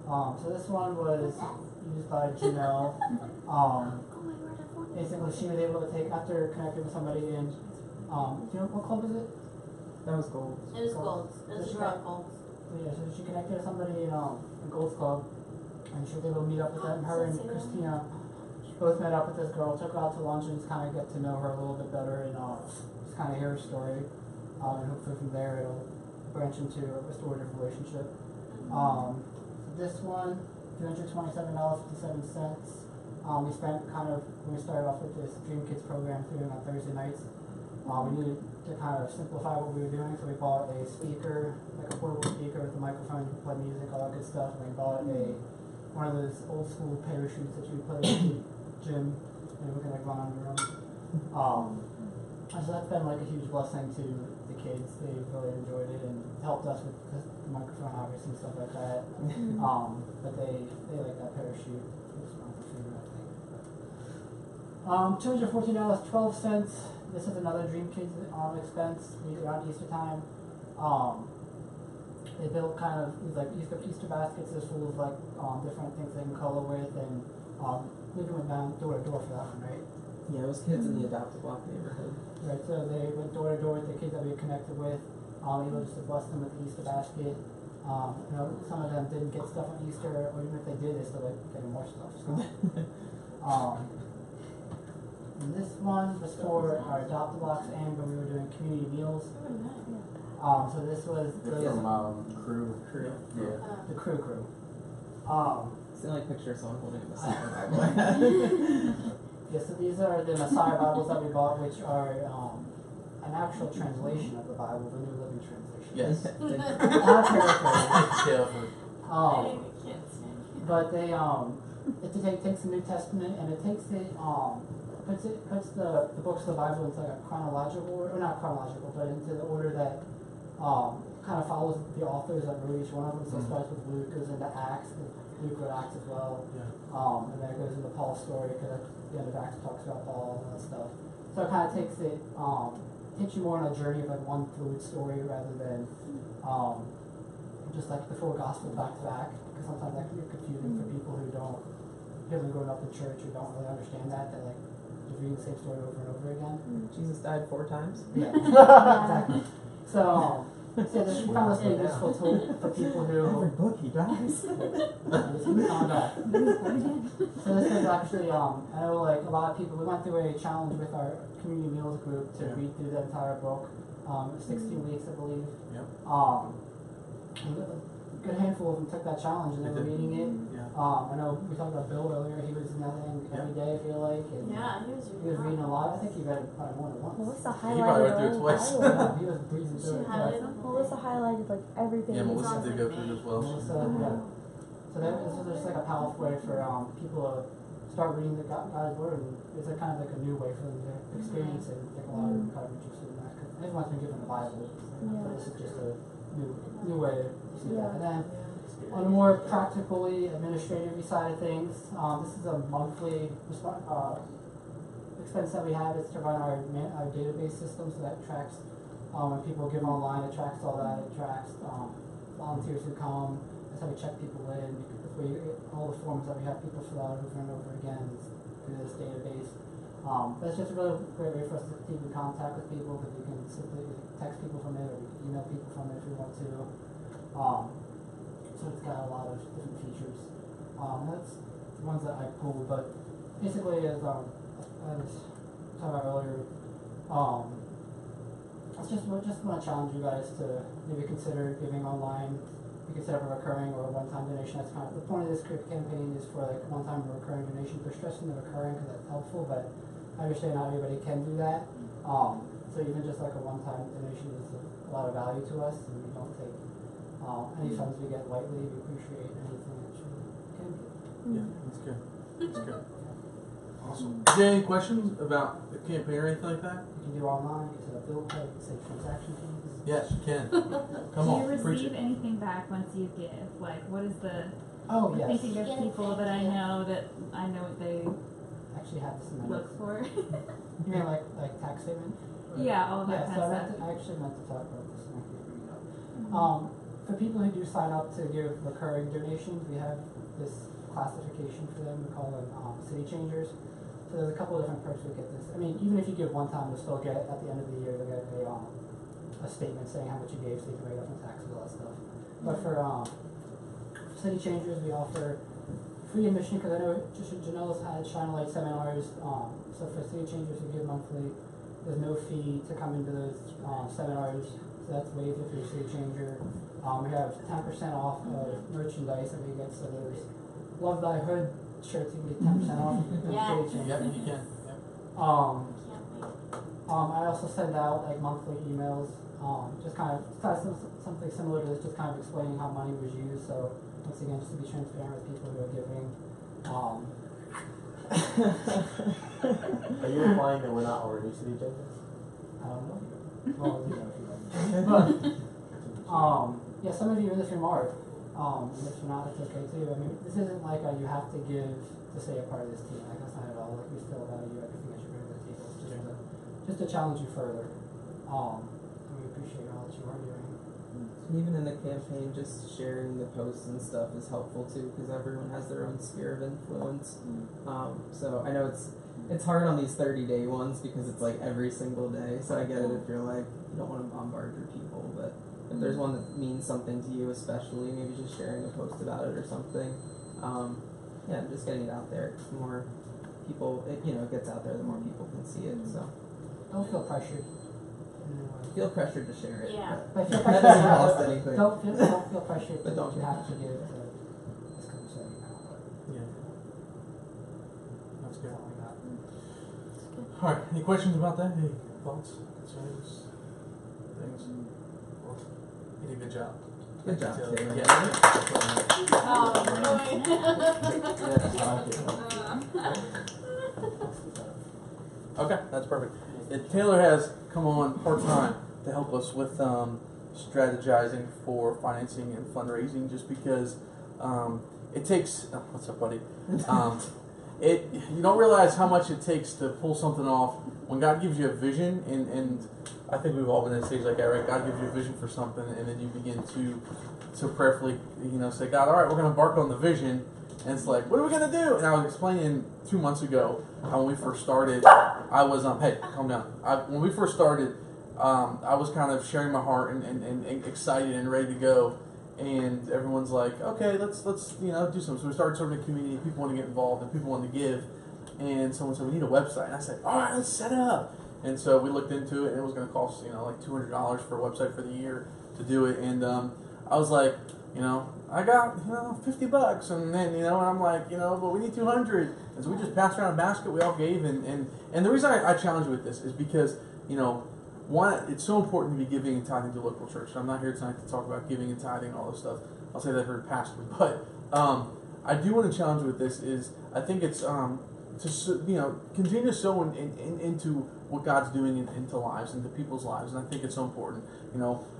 So this one was used by Janelle. Basically, she was able to take, after connecting with somebody in, do you know what club is it? That was gold. It was gold. It was real gold. Yeah, so she connected with somebody in a Gold's Club, and she was able to meet up with them. Her and Christina both met up with this girl, took her out to lunch, and just kind of get to know her a little bit better, and just kind of hear her story. And hopefully from there it'll branch into a restorative relationship. So this one, $227.57. We spent when we started off with this Dream Kids program doing on Thursday nights. We needed to kind of simplify what we were doing, so we bought a speaker, like a portable speaker with a microphone to play music, all that good stuff, and we bought one of those old school parachutes that you play at the gym, and we can like run on your own. So that's been like a huge blessing to the kids. They really enjoyed it and helped us with the microphone, obviously, and stuff like that. But they like that parachute. It was one of their favorite, I think. $214.12. This is another Dream Kids expense around Easter time. They built kind of these like Easter baskets that's full of like different things they can color with, and Luke went down door to door for that one, right? Yeah, it was kids in the adopted block neighborhood. Right, so they went door to door with the kids that we connected with, able just to bless them with the Easter basket. Some of them didn't get stuff on Easter, or even if they did, they still like getting more stuff. So. And this one was for our adopted blocks and when we were doing community meals. So this was From crew. Yeah. the crew. It's the only picture of someone holding a Messiah Bible. Yeah, so these are the Messiah Bibles that we bought, which are an actual translation of the Bible, the New Living Translation. Yes. Not a paraphrase. Yeah. But they it takes the New Testament and it takes it puts the books of the Bible into like a chronological order, or not chronological, but into the order that kind of follows the authors that wrote each one of them. So it starts with Luke, goes into Acts, Luke wrote Acts as well, and then it goes into Paul's story because at the end of Acts talks about Paul and all that stuff. So it kind of takes you more on a journey of like one fluid story rather than just like the four gospels back to back, because sometimes that can be confusing for people who haven't grown up in church or don't really understand that like just reading the same story over and over again. Jesus died 4 times. Yeah, exactly. So this we found this really useful tool for people who. Every book he dies. So this is actually I know like a lot of people. We went through a challenge with our community meals group to read through the entire book. 16 weeks, I believe. Yep. A good handful of them took that challenge and they were reading it. Yeah. I know we talked about Bill earlier. He was in that thing every day, I feel like. And Yeah, he was reading a lot. I think he read it probably more than once. Melissa He probably went through it highlighted twice. Yeah, he was breezing through it. Melissa highlighted like everything. Yeah, Melissa did go through it as well. So this is just like a powerful way for people to start reading God's word, and it's kind of like a new way for them to experience it. Like a lot of them kind of interested in that because everyone's been given the Bible, so this is just a new way to see that. And then on the more practically administrative side of things, this is a monthly expense that we have. It's to run our database system, so that tracks when people give online. It tracks all that. It tracks volunteers who come. That's how we check people in. The all the forms that we have people fill out over and over again through this database. That's just a really great way for us to keep in contact with people, because we can simply text people from it, or we can email people from it if we want to. So it's got a lot of different features. That's the ones that I pulled, but basically, as I was talking about earlier, I just want to challenge you guys to maybe consider giving online. You can set up a recurring or a one-time donation. That's kind of the point of this campaign, is for like one-time or recurring donation. We're stressing the recurring because that's helpful, but I understand not everybody can do that. So even just like a one-time donation is a lot of value to us, and we don't take any funds we get lightly. We appreciate anything that you can give. Yeah, that's good. That's good. Awesome. Is there any questions about the campaign or anything like that? You can do online. You can set up bill pay. You can set transaction fees. Yes, you can. Come on, Do you preach receive it. anything back once you give? Like, what is the? Oh I'm yes. thinking of Get a people that I know what they Actually have this in my look for. You mean like tax statement? Yeah, all that Yeah, kind so of stuff. I actually meant to talk about this, and I can bring it up. For people who do sign up to give recurring donations, we have this classification for them. We call them city changers. So there's a couple of different perks we get this. I mean, even if you give one time, you'll still get, at the end of the year, they'll get a statement saying how much you gave, so you can write off on taxes, all that stuff. But for city changers, we offer free admission, because I know Janelle's had Shine Light seminars. So for city changers who give monthly, there's no fee to come into those seminars, so that's waived if you're a city changer. We have 10% off of merchandise that we get, so there's Love Thy Hood shirts, you can get 10% off if you're a Yes. city changer. Yep, you can. Yep. Can't wait. I also send out like monthly emails, just kind of something similar to this, just kind of explaining how money was used. So once again, just to be transparent with people who are giving. Are you implying that we're not already city judges? I don't know. Well, you know, but yeah, some of you in this room are. And if you're not, it's okay too. I mean, this isn't like you have to give to stay a part of this team. Like, that's not at all. Like, we still value everything that you bring to the table. It's just to challenge you further. And we appreciate all that you are doing. And even in the campaign, just sharing the posts and stuff is helpful too, because everyone has their own sphere of influence. So I know it's hard on these 30-day ones because it's like every single day. So I get it if you're like, you don't want to bombard your people, but if there's one that means something to you, especially, maybe just sharing a post about it or something. Yeah, just getting it out there. The more people, it gets out there, the more people can see it. So Don't feel pressured. feel pressured to share it. Yeah. But feel That pressured doesn't to cost anything. Don't feel pressured But to don't you feel have to pressured. give to this conversation now. But Yeah. That's good. that's all I got. All right. Any questions about that? Any thoughts, concerns, things? Well, you did a good job. Good job, Taylor. Taylor. Yeah. Okay, that's perfect. Taylor has come on part-time to help us with strategizing for financing and fundraising, just because it takes what's up, buddy? You don't realize how much it takes to pull something off when God gives you a vision, and I think we've all been at a stage like that, right? God gives you a vision for something, and then you begin to prayerfully, say, God, all right, we're going to embark on the vision. And it's like, what are we going to do? And I was explaining 2 months ago how when we first started, I was, hey, calm down. When we first started, I was kind of sharing my heart and excited and ready to go. And everyone's like, okay, let's do something. So we started serving the community. People want to get involved and people want to give. And someone said, we need a website. And I said, all right, let's set it up. And so we looked into it, and it was going to cost, like $200 for a website for the year to do it. And I was like, I got, $50, and then, and I'm like, but we need 200. And so we just passed around a basket, we all gave, and the reason I challenge you with this is because, one, it's so important to be giving and tithing to local church. I'm not here tonight to talk about giving and tithing and all this stuff. I'll say that very passionately, but I do want to challenge you with this is, I think it's, to continue to sow into what God's doing into lives, into people's lives, and I think it's so important.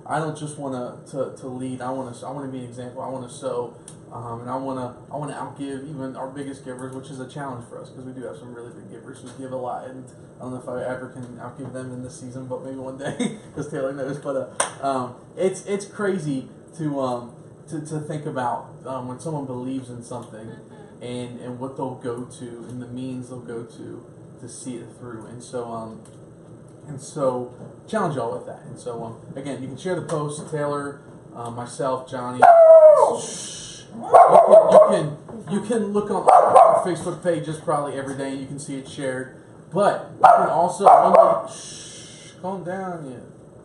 I don't just want to lead. I want to be an example. I want to sow, and I want to outgive even our biggest givers, which is a challenge for us because we do have some really big givers who give a lot, and I don't know if I ever can outgive them in this season, but maybe one day because Taylor knows. But it's crazy to to think about when someone believes in something and what they'll go to and the means they'll go to see it through. And so challenge y'all with that. And so again, you can share the post, Taylor, myself, Johnny. You can look on our Facebook pages probably every day and you can see it shared. But you can also calm down, you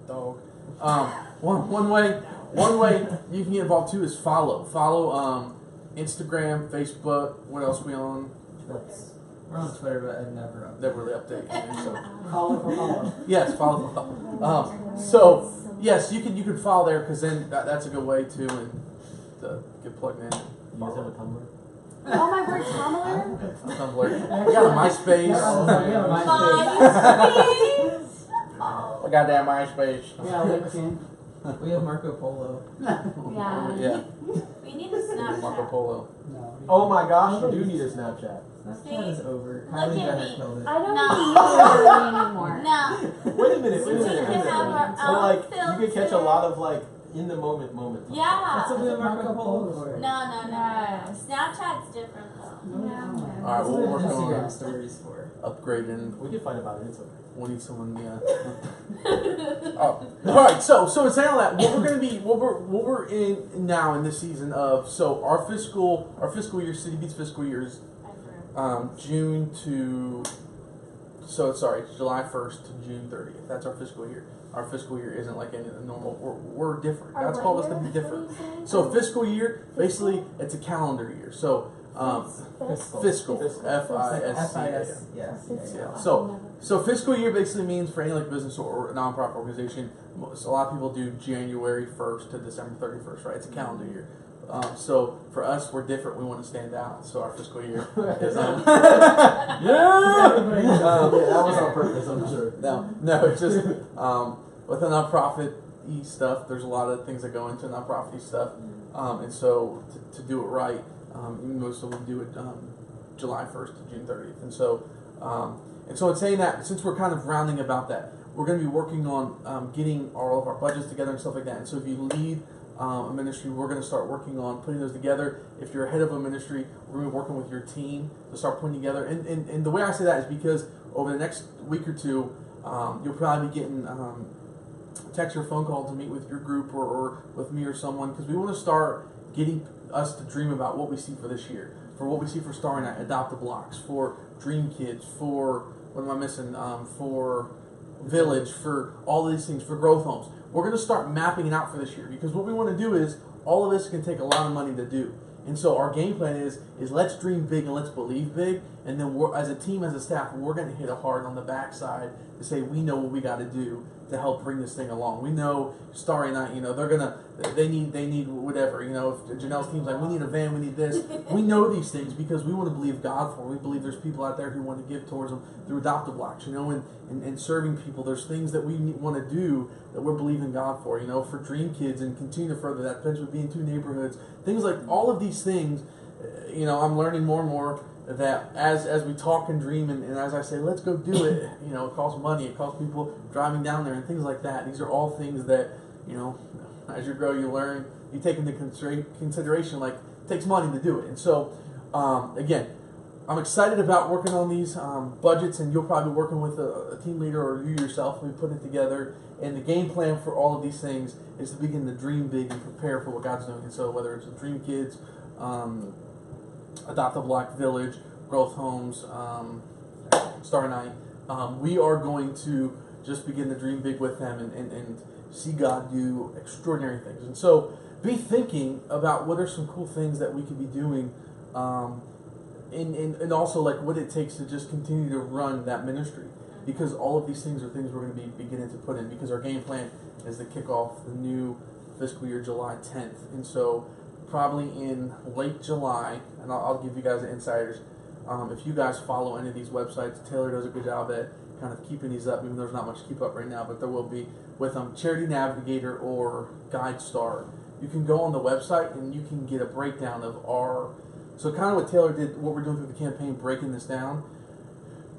dog. One way you can get involved too is follow Instagram, Facebook. What else we on? We're on Twitter, but I never really update. So. Follow. Yes, follow. So yes, you can follow there because then that's a good way too and to get plugged in. You guys have a Tumblr? Oh my word, Tumblr? Tumblr. We got a MySpace. We have a MySpace. We got that MySpace. We got LinkedIn. We have Marco Polo. Yeah. Yeah. We need a Snapchat. Marco Polo. No. Oh my gosh, you do need a Snapchat. Snapchat is over. Look Kylie at Jenner me. killed it. I don't No. even use it anymore. No. Wait a minute. We can have our So own like, you can catch a filter. lot of like in the moment. Yeah. That's what we have Marco Polo for. No. Snapchat's different though. All right, we'll work Instagram on stories for. upgrading. We can fight about it. It's okay. We need someone, yeah. Oh. All right, so in saying all that, what we're gonna be, what we're in now in this season of, so our fiscal year, CityBeat's fiscal year is June to, so sorry, it's July 1st to June 30th. That's our fiscal year. Our fiscal year isn't like any of the normal. We're different. God's called us to be different. So fiscal year, basically, it's a calendar year. So fiscal, F-I-S-C-A. Yeah. So fiscal year basically means for any like business or a nonprofit organization, a lot of people do January 1st to December 31st, right? It's a calendar year. So for us, we're different. We want to stand out. So our fiscal year is Yeah, that was on purpose, I'm sure. No, it's just with the nonprofit-y stuff, there's a lot of things that go into nonprofit-y stuff. And so to do it right, most of them do it July 1st to June 30th. And so in saying that, since we're kind of rounding about that, we're going to be working on getting all of our budgets together and stuff like that. And so if you lead a ministry, we're going to start working on putting those together. If you're head of a ministry, we're going to be working with your team to start putting together. And the way I say that is because over the next week or two, you'll probably be getting text or phone call to meet with your group or with me or someone, because we want to start getting us to dream about what we see for this year, for what we see for Starry Night, Adopt a Blocks, for Dream Kids, for, what am I missing, for Village, for all of these things, for growth homes. We're going to start mapping it out for this year, because what we want to do is, all of this can take a lot of money to do. And so our game plan is let's dream big and let's believe big, and then as a team, as a staff, we're going to hit it hard on the backside to say we know what we got to do to help bring this thing along. We know Starry Night, they need whatever, if Janelle's team's like, we need a van, we need this. We know these things because we want to believe God for it. We believe there's people out there who want to give towards them through Adopt a Blocks, and serving people. There's things that we want to do that we're believing God for, for Dream Kids, and continue to further that, potentially be in 2 neighborhoods. Things like all of these things, I'm learning more and more that as we talk and dream and as I say, let's go do it, it costs money, it costs people driving down there and things like that. These are all things that, as you grow, you learn, you take into consideration, like, it takes money to do it. And so, again, I'm excited about working on these budgets, and you'll probably be working with a team leader or you yourself. We'll be putting it together. And the game plan for all of these things is to begin to dream big and prepare for what God's doing. And so whether it's Dream Kids, Adopt a Block, Village, Growth Homes, Star Night, we are going to just begin to dream big with them and see God do extraordinary things. And so be thinking about what are some cool things that we could be doing, and also like what it takes to just continue to run that ministry, because all of these things are things we're going to be beginning to put in, because our game plan is to kick off the new fiscal year July 10th. And so probably in late July, and I'll give you guys the insiders, if you guys follow any of these websites, Taylor does a good job at kind of keeping these up, even though there's not much to keep up right now, but there will be with Charity Navigator or GuideStar. You can go on the website and you can get a breakdown of so kind of what Taylor did, what we're doing through the campaign, breaking this down.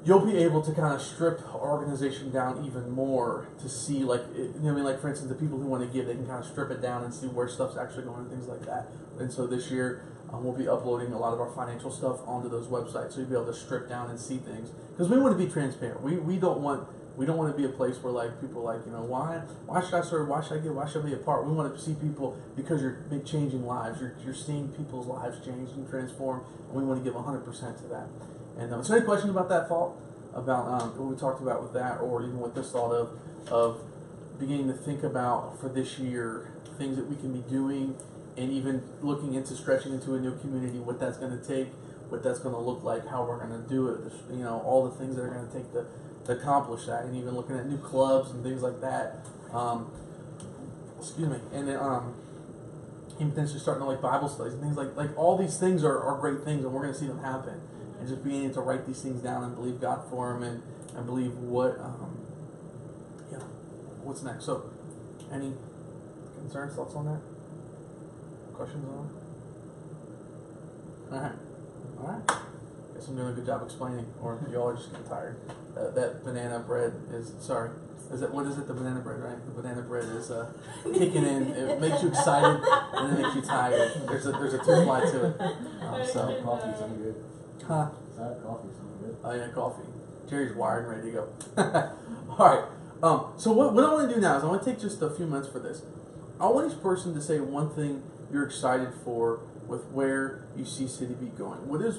you'll be able to kind of strip our organization down even more to see, like, like for instance, the people who want to give, they can kind of strip it down and see where stuff's actually going and things like that. And so this year, we'll be uploading a lot of our financial stuff onto those websites, so you'll be able to strip down and see things. Because we want to be transparent. We don't want to be a place where like people are like, why should I serve? Why should I give? Why should I be a part? We want to see people because you're changing lives. You're seeing people's lives change and transform, and we want to give 100% to that. And so, any questions about that thought, about what we talked about with that, or even with this thought of beginning to think about for this year things that we can be doing, and even looking into stretching into a new community, what that's going to take, what that's going to look like, how we're going to do it, all the things that are going to take to accomplish that, and even looking at new clubs and things like that. And then even potentially starting to like Bible studies and things like all these things are great things, and we're going to see them happen. And just being able to write these things down and believe God for them, and believe what's next. So, any concerns, thoughts on that? Questions on it? All right. Guess I'm doing a good job explaining, or y'all are just getting tired. That banana bread is what is it? The banana bread, right? The banana bread is kicking in. It makes you excited and then makes you tired. There's a two-ply to it. So Coffee's something good. Huh? Coffee's something good. Oh yeah, coffee. Jerry's wired and ready to go. All right. So what I want to do now is I want to take just a few minutes for this. I want each person to say one thing you're excited for with where you see CityBeat going. What as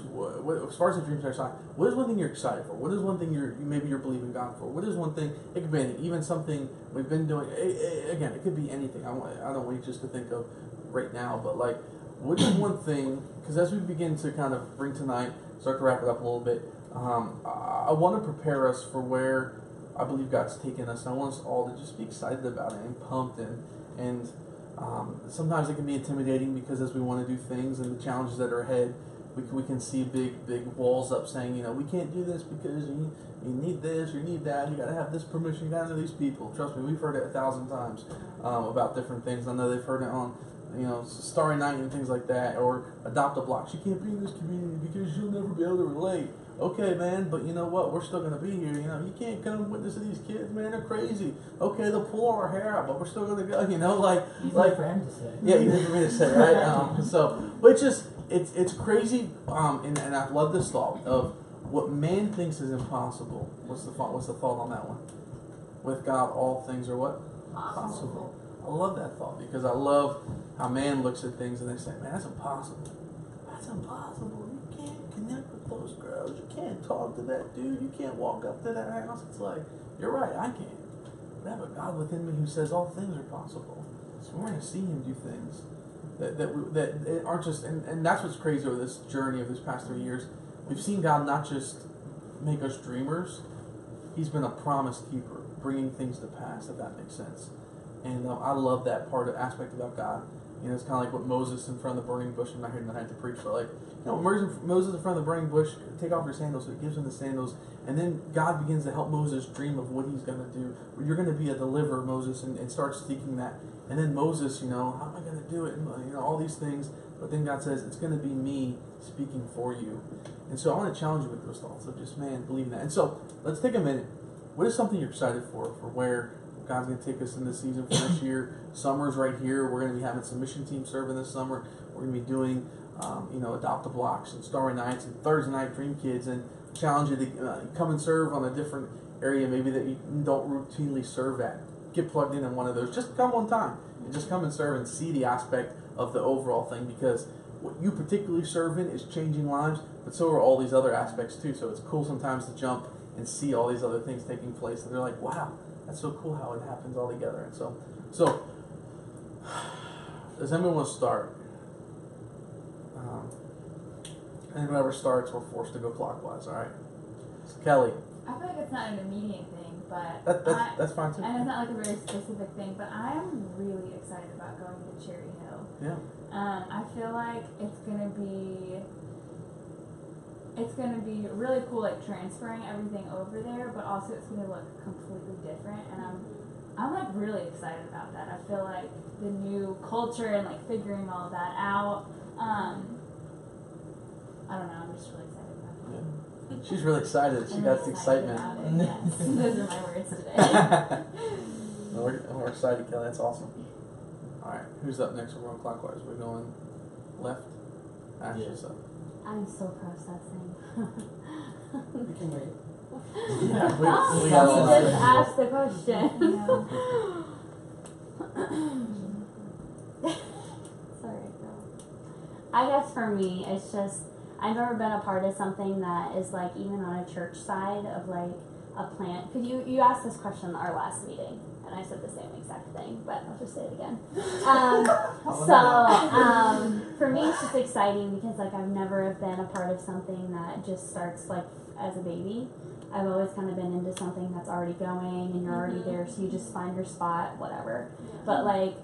far as the dreams are concerned, what is one thing you're excited for? What is one thing maybe you're believing God for? What is one thing? It could be anything, even something we've been doing. Again, it could be anything. I don't want you just to think of right now, but like, what is one thing? Because as we begin to kind of bring tonight, start to wrap it up a little bit, I want to prepare us for where I believe God's taken us, and I want us all to just be excited about it and pumped and sometimes it can be intimidating because as we want to do things and the challenges that are ahead, we can see big walls up saying, we can't do this because you need this or you need that, you got to have this permission, you got to know these people. Trust me, we've heard it 1,000 times about different things. I know they've heard it on Starry Night and things like that, or Adopt a Block. You can't be in this community because you'll never be able to relate. Okay, man, but you know what? We're still going to be here. You can't come witness to these kids, man. They're crazy. Okay, they'll pull our hair out, but we're still going to go. Like for him to say. Yeah, easy for me to say, right? But it's crazy, and I love this thought of what man thinks is impossible. What's the thought on that one? With God, all things are what? Possible. I love that thought because I love how man looks at things and they say, man, that's impossible. That's impossible. You can't connect with those girls. You can't talk to that dude. You can't walk up to that house. It's like, you're right, I can't. But I have a God within me who says all things are possible. So we're going to see him do things that aren't just, and that's what's crazy over this journey of this past 3 years. We've seen God not just make us dreamers, he's been a promise keeper, bringing things to pass, if that makes sense. And I love that aspect about God. It's kind of like what Moses in front of the burning bush. I'm not here tonight to preach, but like, Moses in front of the burning bush, take off your sandals. So he gives him the sandals, and then God begins to help Moses dream of what he's going to do. You're going to be a deliverer, Moses, and start seeking that. And then Moses, how am I going to do it? And, all these things. But then God says, it's going to be me speaking for you. And so I want to challenge you with those thoughts of just, man, believing that. And so let's take a minute. What is something you're excited for where God's going to take us in this season for this year? Summer's right here. We're going to be having some mission teams serving this summer. We're going to be doing, Adopt a Blocks and Starry Nights and Thursday Night Dream Kids, and challenge you to come and serve on a different area maybe that you don't routinely serve at. Get plugged in one of those. Just come one time and just come and serve and see the aspect of the overall thing, because what you particularly serve in is changing lives, but so are all these other aspects too. So it's cool sometimes to jump and see all these other things taking place, and they're like, wow, that's so cool how it happens all together. And so does anyone want to start? And whoever starts, we're forced to go clockwise. All right, so Kelly. I feel like it's not an immediate thing, but that's fine too. And it's not like a very specific thing, but I am really excited about going to Cherry Hill. Yeah. I feel like it's gonna be really cool, like transferring everything over there, but also it's gonna look completely different, and I'm like really excited about that. I feel like the new culture and like figuring all that out. I don't know. I'm just really excited about it. Yeah. She's really excited. She got the excitement. Yes, those are my words today. We're excited, Kelly. That's awesome. All right, who's up next? We're going clockwise. We're going left. Ashley's up. I'm so processing. We can wait. Yeah, we You got a lot. just asked the question. Sorry, girl. I guess for me, it's just I've never been a part of something that is like even on a church side of like a plant. Cause you asked this question in our last meeting, and I said the same exact thing, but I'll just say it again. For me, it's just exciting because like I've never been a part of something that just starts like as a baby. I've always kind of been into something that's already going and you're already there, so you just find your spot, whatever. But like,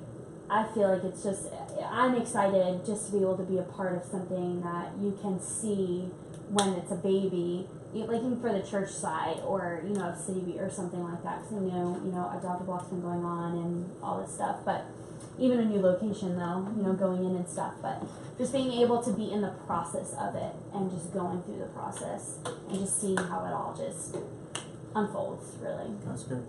I feel like it's just, I'm excited just to be able to be a part of something that you can see when it's a baby, like even for the church side or, you know, of CityBeat or something like that. Because I know, you know, Adopt a Block's been going on and all this stuff, but even a new location though, you know, going in and stuff. But just being able to be in the process of it and just going through the process and just seeing how it all just unfolds, really. That's good.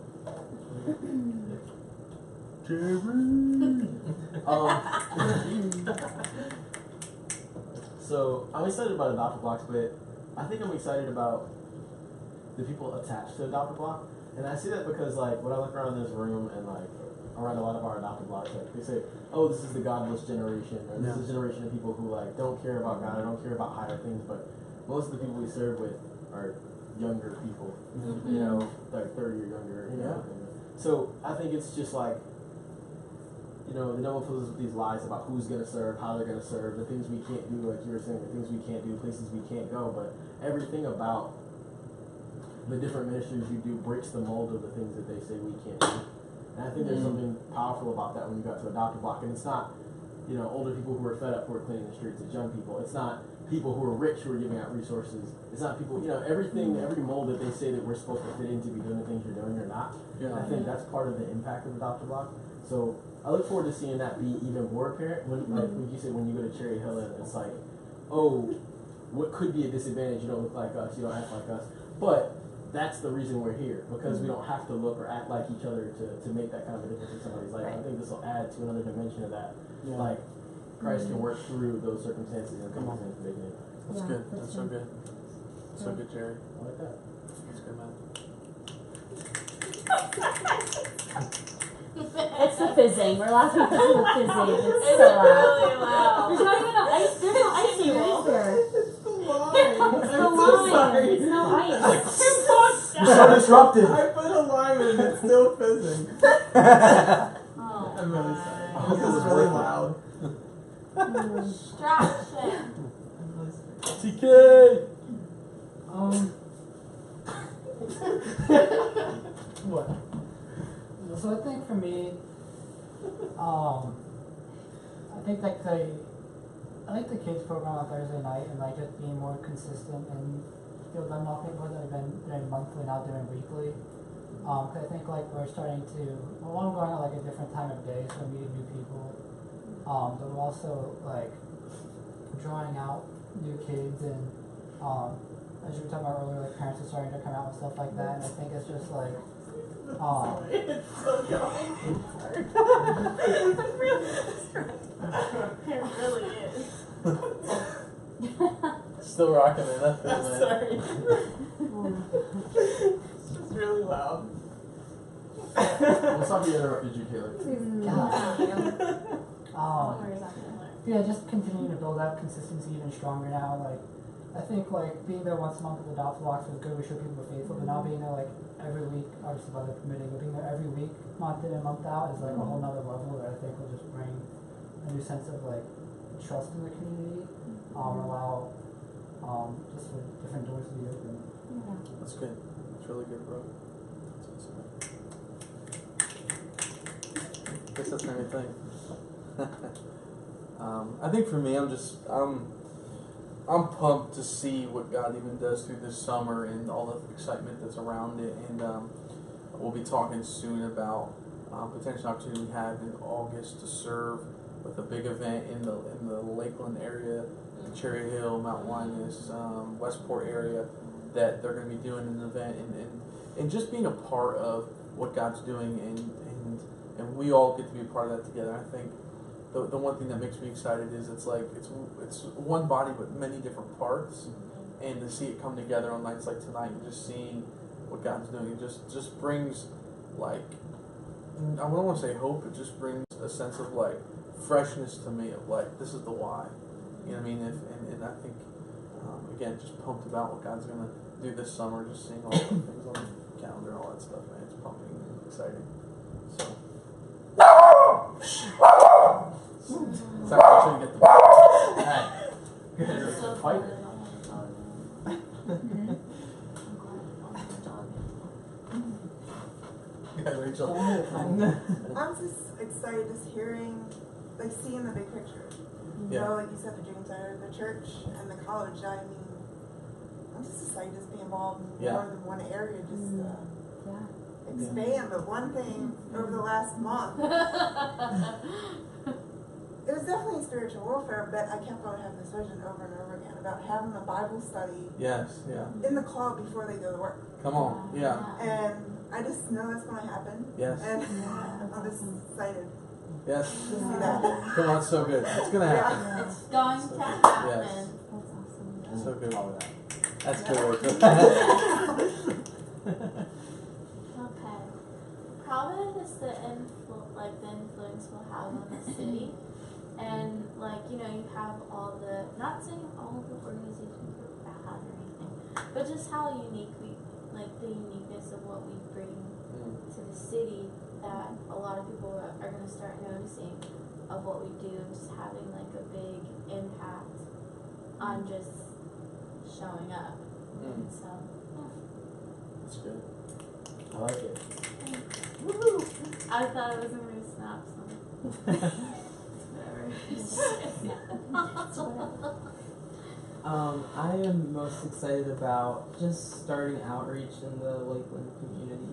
So I'm excited about Adopt a Block, but I think I'm excited about the people attached to Adopt a Block. And I see that because like when I look around this room and like around a lot of our Adopt a Blocks, like they say, oh, this is the godless generation, or this is a generation of people who like don't care about God or don't care about higher things, but most of the people we serve with are younger people, you know, like 30 or younger, you know. So I think it's just like, you know, the devil fills us with these lies about who's going to serve, how they're going to serve, the things we can't do, like you were saying, the things we can't do, places we can't go, but everything about the different ministries you do breaks the mold of the things that they say we can't do. And I think there's something powerful about that when you got to Adopt a Block. And it's not, you know, older people who are fed up who are cleaning the streets. It's young people. It's not people who are rich who are giving out resources. It's not people, you know, everything, every mold that they say that we're supposed to fit into be doing the things you're doing, you're not. And I think that's part of the impact of Adopt a Block. So I look forward to seeing that be even more apparent when, like you said, when you go to Cherry Hill and it's like, oh, what could be a disadvantage? You don't look like us, you don't act like us. But that's the reason we're here, because we don't have to look or act like each other to make that kind of a difference in somebody's life. I think this will add to another dimension of that. Like, Christ can work through those circumstances and come on and make an impact. That's good. That's so good. So good, Jerry. I like that. That's good, man. It's the fizzing. We're laughing because of the fizzing. It's so loud. Really loud. There's not even ice. There's no ice in there, is there? It's the line. It's the line. It's no ice. You're so disruptive. I put a lime in and it's still fizzing. Oh, I'm really sorry. I hope This it is was really worth it. loud. distraction. I'm really sorry. TK! What? So I think for me, I think like I like the kids program on Thursday night and like just being more consistent and feel done knocking more than I've been doing monthly, now doing weekly. Cause I think like we're starting to, well, I'm going at like a different time of day, so meeting new people. But we're also like drawing out new kids and as you were talking about earlier, like parents are starting to come out and stuff like that, and I think it's just like It's so annoying. It really is. Still rocking it up, I'm man. sorry. It's just really loud. I'm sorry I interrupted you, Taylor. Yeah, just continuing to build that consistency even stronger now. Like, I think like being there once a month with the Adopt Blocks was good. We show people we're faithful, but now being there like every week, obviously weather permitting, but being there every week, month in and month out, is like a whole nother level that I think will just bring a new sense of like trust in the community. Allow just for different doors to be open. That's good. That's really good, bro. That's awesome. Guess that's everything. I think for me, I'm pumped to see what God even does through this summer and all the excitement that's around it. And we'll be talking soon about potential opportunity we have in August to serve with a big event in the Lakeland area, Cherry Hill, Mount Linus, Westport area. that they're going to be doing an event and just being a part of what God's doing and we all get to be a part of that together. I think the one thing that makes me excited is it's one body but many different parts, and to see it come together on nights like tonight and just seeing what God's doing, it just brings like, I don't want to say hope, it just brings a sense of like freshness to me of like, this is the why. You know what I mean? And I think, again, just pumped about what God's going to do this summer, just seeing all the things on the calendar and all that stuff, man. It's pumping and exciting. So. Sorry, I'm sure you get the Alright. Good. So Fight. Yeah, Rachel. I'm just excited just hearing, like seeing the big picture. You Yeah. know, like you said, the Dream Center, the church, and the college. I mean, I'm just excited just be involved in Yeah. more than one area, just Yeah. expand. But one thing over the last month, it was definitely spiritual warfare, but I kept on having this vision over and over again about having a Bible study Yes, yeah. in the club before they go to work. Come on, yeah. And I just know that's going to happen. Yes. And I'm just excited Yes. to see that. Come on, so good. It's going to happen. It's going to happen. Yes. That's awesome. So good. That's good, Rachel. Okay. How big is the influence will have on the city? And you have all the, not saying all the organizations are bad or anything, but just how unique the uniqueness of what we bring to the city, that a lot of people are going to start noticing of what we do, just having like a big impact on just showing up. So, That's good. I like it. woohoo! I thought I was going to snap some. I am most excited about just starting outreach in the Lakeland community.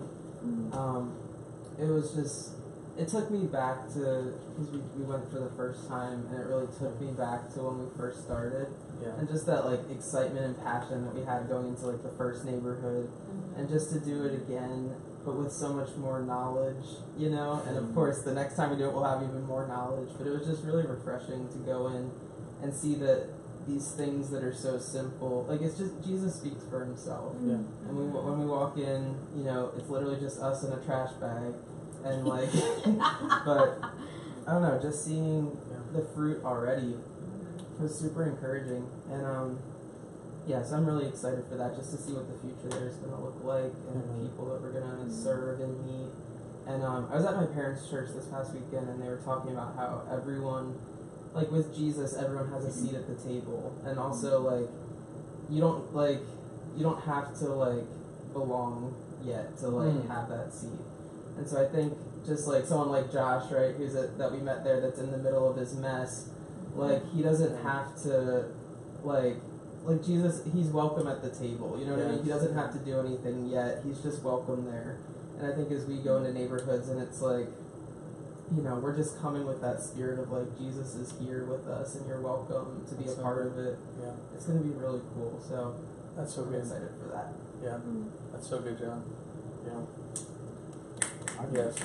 It took me back to, because we went for the first time, and it really took me back to when we first started. Yeah. And just that like excitement and passion that we had going into like the first neighborhood, and just to do it again, but with so much more knowledge, you know. And of course, the next time we do it, we'll have even more knowledge. But it was just really refreshing to go in and see that these things that are so simple, like it's just Jesus speaks for himself. Yeah. And when we walk in, you know, it's literally just us in a trash bag, and like, but I don't know, just seeing the fruit already was super encouraging, and yeah, so I'm really excited for that, just to see what the future there is going to look like, and the people that we're going to serve and meet. And I was at my parents' church this past weekend, and they were talking about how everyone, like with Jesus, everyone has a seat at the table, and also like you don't have to like belong yet to like have that seat. And so I think just like someone like Josh, right, that we met there, that's in the middle of his mess. Like, he doesn't have to, like Jesus, he's welcome at the table, you know what I mean? He doesn't have to do anything yet, he's just welcome there. And I think as we go into neighborhoods and it's like, you know, we're just coming with that spirit of like, Jesus is here with us and you're welcome to be a part of it. Yeah. It's going to be really cool, so That's so I'm good. excited for that. Yeah. That's so good, John. Yeah. Yes.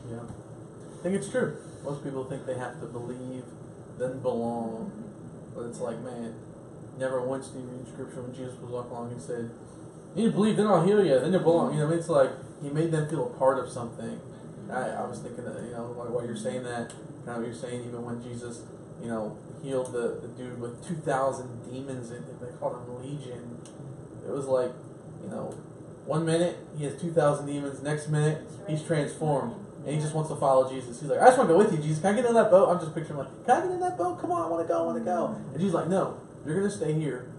Yeah. I think it's true. Most people think they have to believe, then belong. But it's like, man, never once do you read scripture when Jesus was walking along, he said, you need to believe, then I'll heal you, then you belong. You know, it's like he made them feel a part of something. I was thinking that, you know, while you're saying that, kind of what you're saying, even when Jesus, you know, healed the dude with 2,000 demons in him, they called him Legion. It was like, you know, 1 minute he has 2,000 demons, next minute he's transformed. And he just wants to follow Jesus. He's like, I just want to go with you, Jesus. Can I get in that boat? I'm just picturing like, can I get in that boat? Come on, I want to go. And Jesus is like, no, you're going to stay here.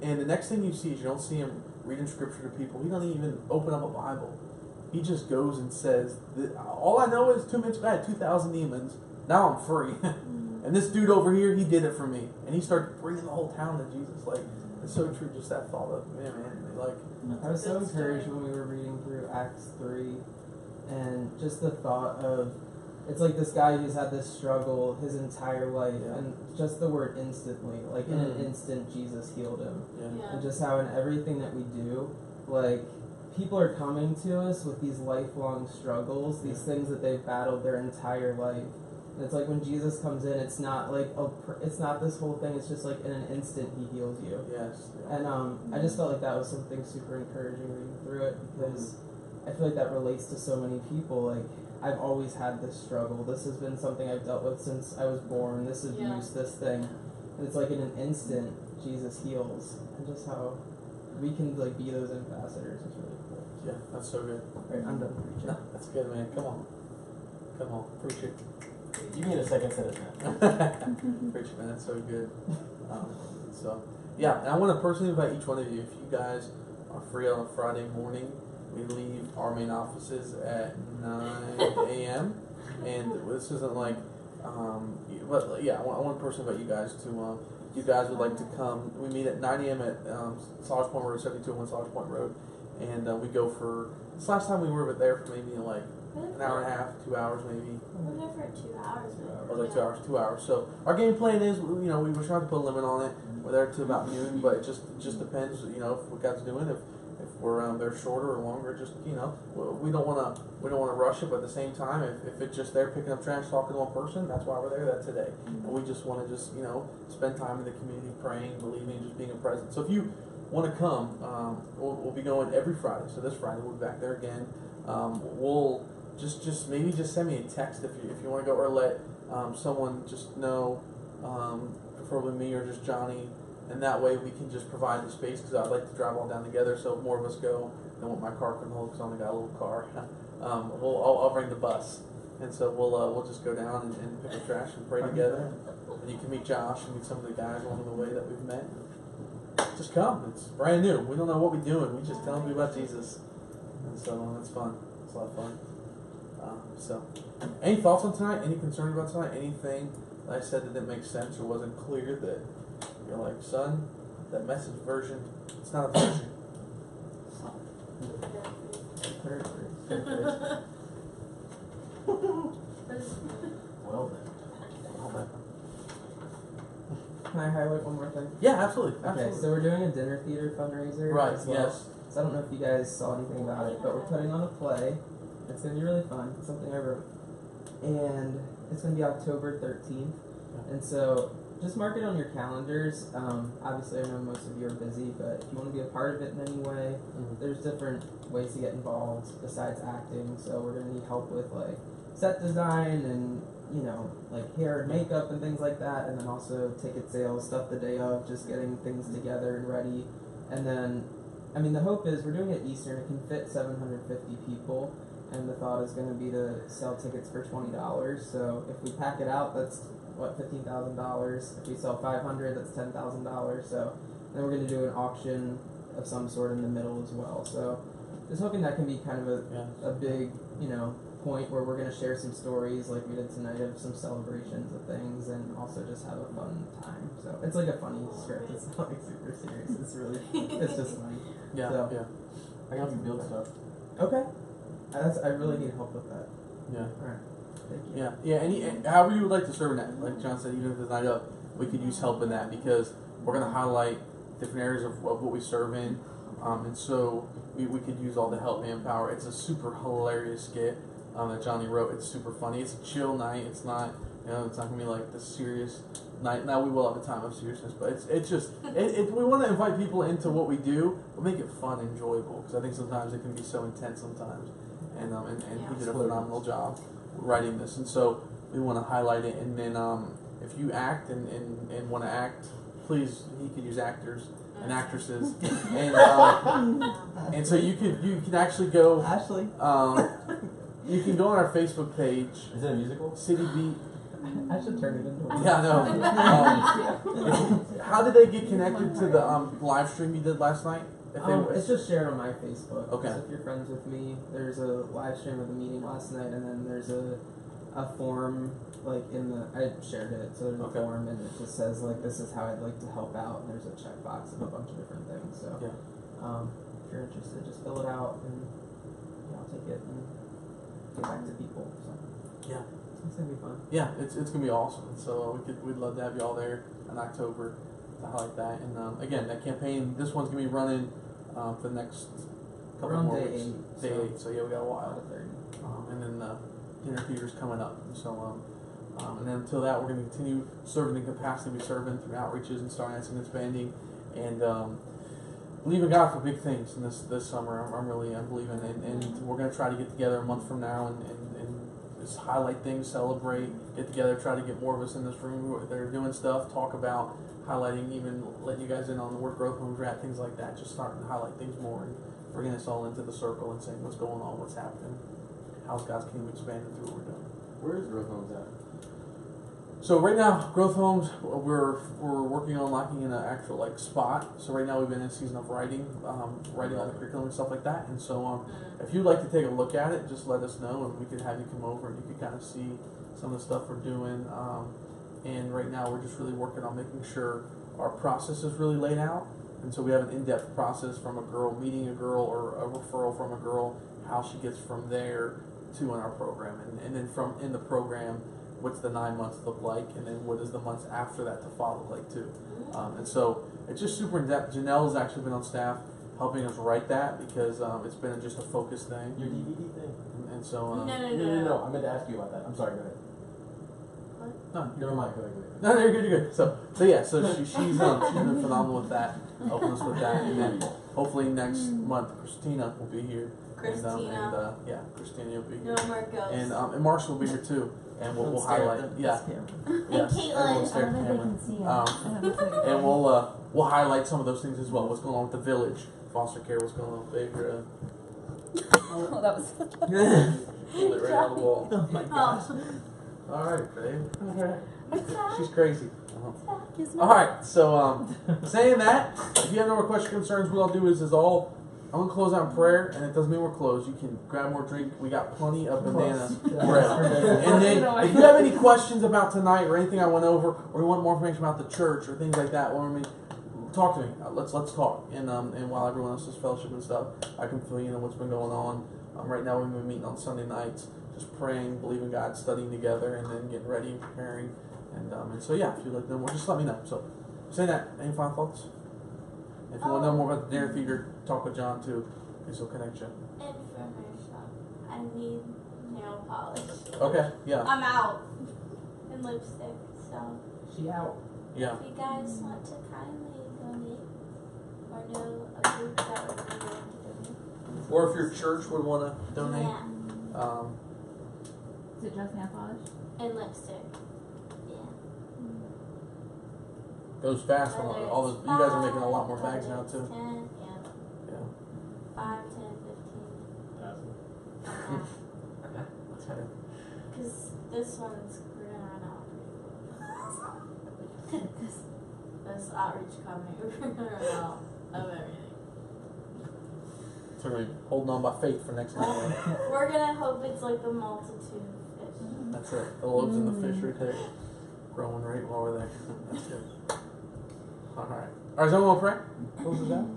And the next thing you see is you don't see him reading scripture to people. He doesn't even open up a Bible. He just goes and says, all I know is 2 minutes ago I had 2,000 demons. Now I'm free. And this dude over here, he did it for me. And he started bringing the whole town to Jesus. Like, it's so true, just that thought of, man, like. I was so encouraged when we were reading through Acts 3, and just the thought of, it's like this guy who's had this struggle his entire life, and just the word instantly, like in an instant, Jesus healed him. And just how in everything that we do, like, people are coming to us with these lifelong struggles, these things that they've battled their entire life. And it's like when Jesus comes in, it's not like it's not this whole thing. It's just like in an instant he heals you. Yes. And I just felt like that was something super encouraging reading through it, because I feel like that relates to so many people. Like, I've always had this struggle. This has been something I've dealt with since I was born. This abuse, this thing, and it's like in an instant Jesus heals, and just how we can like be those ambassadors is really cool. Yeah, that's so good. Right, I'm done preaching. No, that's good, man. Come on, preach it. You need a second set of that. Preach it, man. That's so good. So yeah, and I want to personally invite each one of you. If you guys are free on a Friday morning, we leave our main offices at 9 a.m. And this isn't like, but yeah, I want to personally invite you guys to. You guys would like to come. We meet at 9 a.m. at Solage Point Road, 7201 Solage Point Road, and we go for. This last time we were there for maybe like an hour and a half, 2 hours maybe. We're there for 2 hours. Or like 2 hours, 2 hours. So our game plan is, we were trying to put a limit on it. We're there to about noon, but it just depends, if what God's doing. If we're there shorter or longer, just we don't want to rush it, but at the same time, if it's just there picking up trash, talking to one person, that's why we're there. That today, and we just want to spend time in the community, praying, believing, just being a presence. So if you want to come, we'll be going every Friday. So this Friday we'll be back there again. We'll just send me a text if you want to go, or let someone just know, preferably me or just Johnny. And that way we can just provide the space, because I'd like to drive all down together. So if more of us go than what my car can hold, because I only got a little car. I'll bring the bus, and so we'll just go down and pick up trash and pray together. And you can meet Josh and meet some of the guys along the way that we've met. Just come. It's brand new. We don't know what we're doing. We just tell them about Jesus, and so it's fun. It's a lot of fun. So, any thoughts on tonight? Any concern about tonight? Anything that I said that didn't make sense or wasn't clear that you're like, son, that message version, it's not a version. Well then. Can I highlight one more thing? Yeah, absolutely. Okay, so we're doing a dinner theater fundraiser Right, as well. yes. So I don't know if you guys saw anything about it, but we're putting on a play. It's going to be really fun. It's something I wrote. And it's going to be October 13th. And so just mark it on your calendars. Obviously, I know most of you are busy, but if you want to be a part of it in any way, there's different ways to get involved besides acting. So we're going to need help with like set design and like hair and makeup and things like that, and then also ticket sales, stuff the day of, just getting things together and ready. And then, the hope is we're doing it Eastern. It can fit 750 people, and the thought is going to be to sell tickets for $20. So if we pack it out, that's $15,000. If we sell 500, that's $10,000. So then we're going to do an auction of some sort in the middle as well. So just hoping that can be kind of a big, point where we're going to share some stories like we did tonight of some celebrations of things, and also just have a fun time. So it's like a funny script. It's not like super serious. It's really, it's just funny. Yeah, so, yeah. I can help you build stuff. Okay. I really need help with that. Yeah. Alright. Thank you. Yeah. However you would like to serve in that, like John said, even if it's not up, we could use help in that, because we're going to highlight different areas of what we serve in, and so we could use all the help manpower. It's a super hilarious skit that Johnny wrote. It's super funny. It's a chill night. It's not, it's not gonna be like the serious night. Now we will have a time of seriousness, but it's just we want to invite people into what we do, but make it fun and enjoyable, because I think sometimes it can be so intense sometimes, and he did a phenomenal job writing this, and so we want to highlight it. And then if you act and want to act, please, he could use actors and actresses, and so you could actually go. Ashley. You can go on our Facebook page. Is it a musical? CityBeat. I should turn it into one. Yeah, I know. How did they get connected to the live stream you did last night? It's just shared on my Facebook. Okay. So if you're friends with me, there's a live stream of the meeting last night, and then there's a form I shared it. So there's a form, and it just says like, this is how I'd like to help out, and there's a checkbox and a bunch of different things. So if you're interested, just fill it out, and I'll take it and get back to people. So yeah. It's gonna be fun. Yeah, it's gonna be awesome. And so we'd love to have you all there in October to highlight that. And again, that campaign, this one's gonna be running for the next couple We're on more day weeks. 8. Day 8, so yeah, we got a while. 30. And then the dinner theater's coming up. And so and then until that, we're gonna continue serving the capacity we serve in through outreaches and Star Nights and expanding. And believe in God for big things in this summer. I'm believing, and we're gonna try to get together a month from now and just highlight things, celebrate, get together, try to get more of us in this room that are doing stuff, talk about highlighting, even letting you guys in on the work growth homes we're at, things like that. Just starting to highlight things more and bringing us all into the circle and saying what's going on, what's happening, how's God's kingdom expanding through what we're doing. Where is Growth Homes at? So right now, Growth Homes, we're working on locking in an actual like spot. So right now we've been in a season of writing all the curriculum and stuff like that. And so if you'd like to take a look at it, just let us know, and we could have you come over and you could kind of see some of the stuff we're doing. And right now we're just really working on making sure our process is really laid out. And so we have an in-depth process from a girl meeting a girl or a referral from a girl, how she gets from there to in our program, and then from in the program, what's the 9 months look like, and then what does the months after that to follow like too. And so it's just super in depth. Janelle has actually been on staff helping us write that because it's been just a focus thing. Your DVD thing? And so No. No. I meant to ask you about that. I'm sorry. Go ahead. no, Never mind. Go ahead. no, you're good, you're good. So yeah, so she's been phenomenal with that, helping us with that, and then hopefully next month Christina will be here. Christina. Christina will be here. No more ghosts. And Marshall will be here too, and we'll highlight. Yeah. And Yes, Caitlin. everyone stare I at don't the know if they camera. can see it. And we'll highlight some of those things as well. What's going on with the village, foster care, what's going on with Baker. Oh, that was. Pulled it right out of the wall. Oh my gosh. All right, babe. It's back. She's crazy. It's back, isn't it? All right. So saying that, if you have no more questions, concerns, what I'll do is all. I'm gonna close out in prayer, and it doesn't mean we're closed. You can grab more drink. We got plenty of banana bread. And then, if you have any questions about tonight or anything I went over, or you want more information about the church or things like that, talk to me. Let's talk. And while everyone else is fellowship and stuff, I can fill you in on what's been going on. Right now we've been meeting on Sunday nights, just praying, believing God, studying together, and then getting ready and preparing. And so yeah, if you'd like to know more, just let me know. So saying that, any final thoughts? If you want to know more about the dinner theater, talk with John too, because he'll connect you. Information. I need nail polish. Okay, yeah. I'm out. And lipstick, so She out. Yeah. if you guys want to kindly donate or know a group that would be willing to donate. Or if your church would want to donate. Yeah. Is it just nail polish? And lipstick. Yeah. Goes fast. Whether All those, it's you guys are making a 5, lot more bags whether now it's too. 10, yeah. Yeah. 5, 10, 15. Because this one's, we're gonna run out pretty quick. This outreach coming, we're gonna run out of everything. So we're holding on by faith for next time. We're gonna hope it's like the multitude of fish. That's it. The loaves and the fish right there, growing right while we're there. That's good. All right. All right. Someone want to pray? Close this out.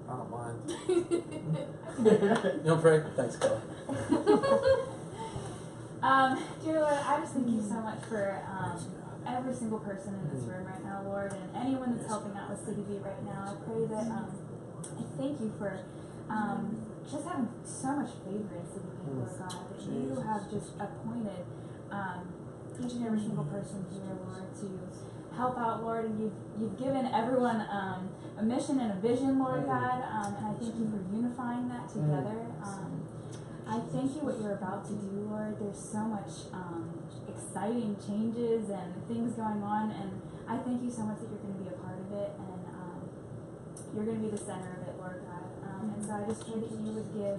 I don't mind. You don't pray? Thanks, Kelly. Dear Lord, I just thank you so much for every single person in this room right now, Lord, and anyone that's helping out with CityBeat right now. I pray that I thank you for just having so much favor in CityBeat, Lord God, that you have just appointed each and every single person here, Lord, to help out, Lord, and you've given everyone a mission and a vision, Lord God, and I thank you for unifying that together. I thank you what you're about to do, Lord. There's so much exciting changes and things going on, and I thank you so much that you're going to be a part of it, and you're going to be the center of it, Lord God. And so I just pray that you would give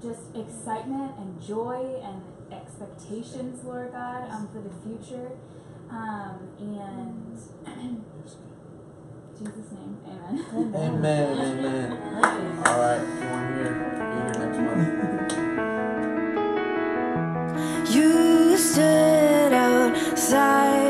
just excitement and joy and expectations, Lord God, for the future. And in Jesus' name, amen. Amen. All right. If you want here, be here next month. You stood outside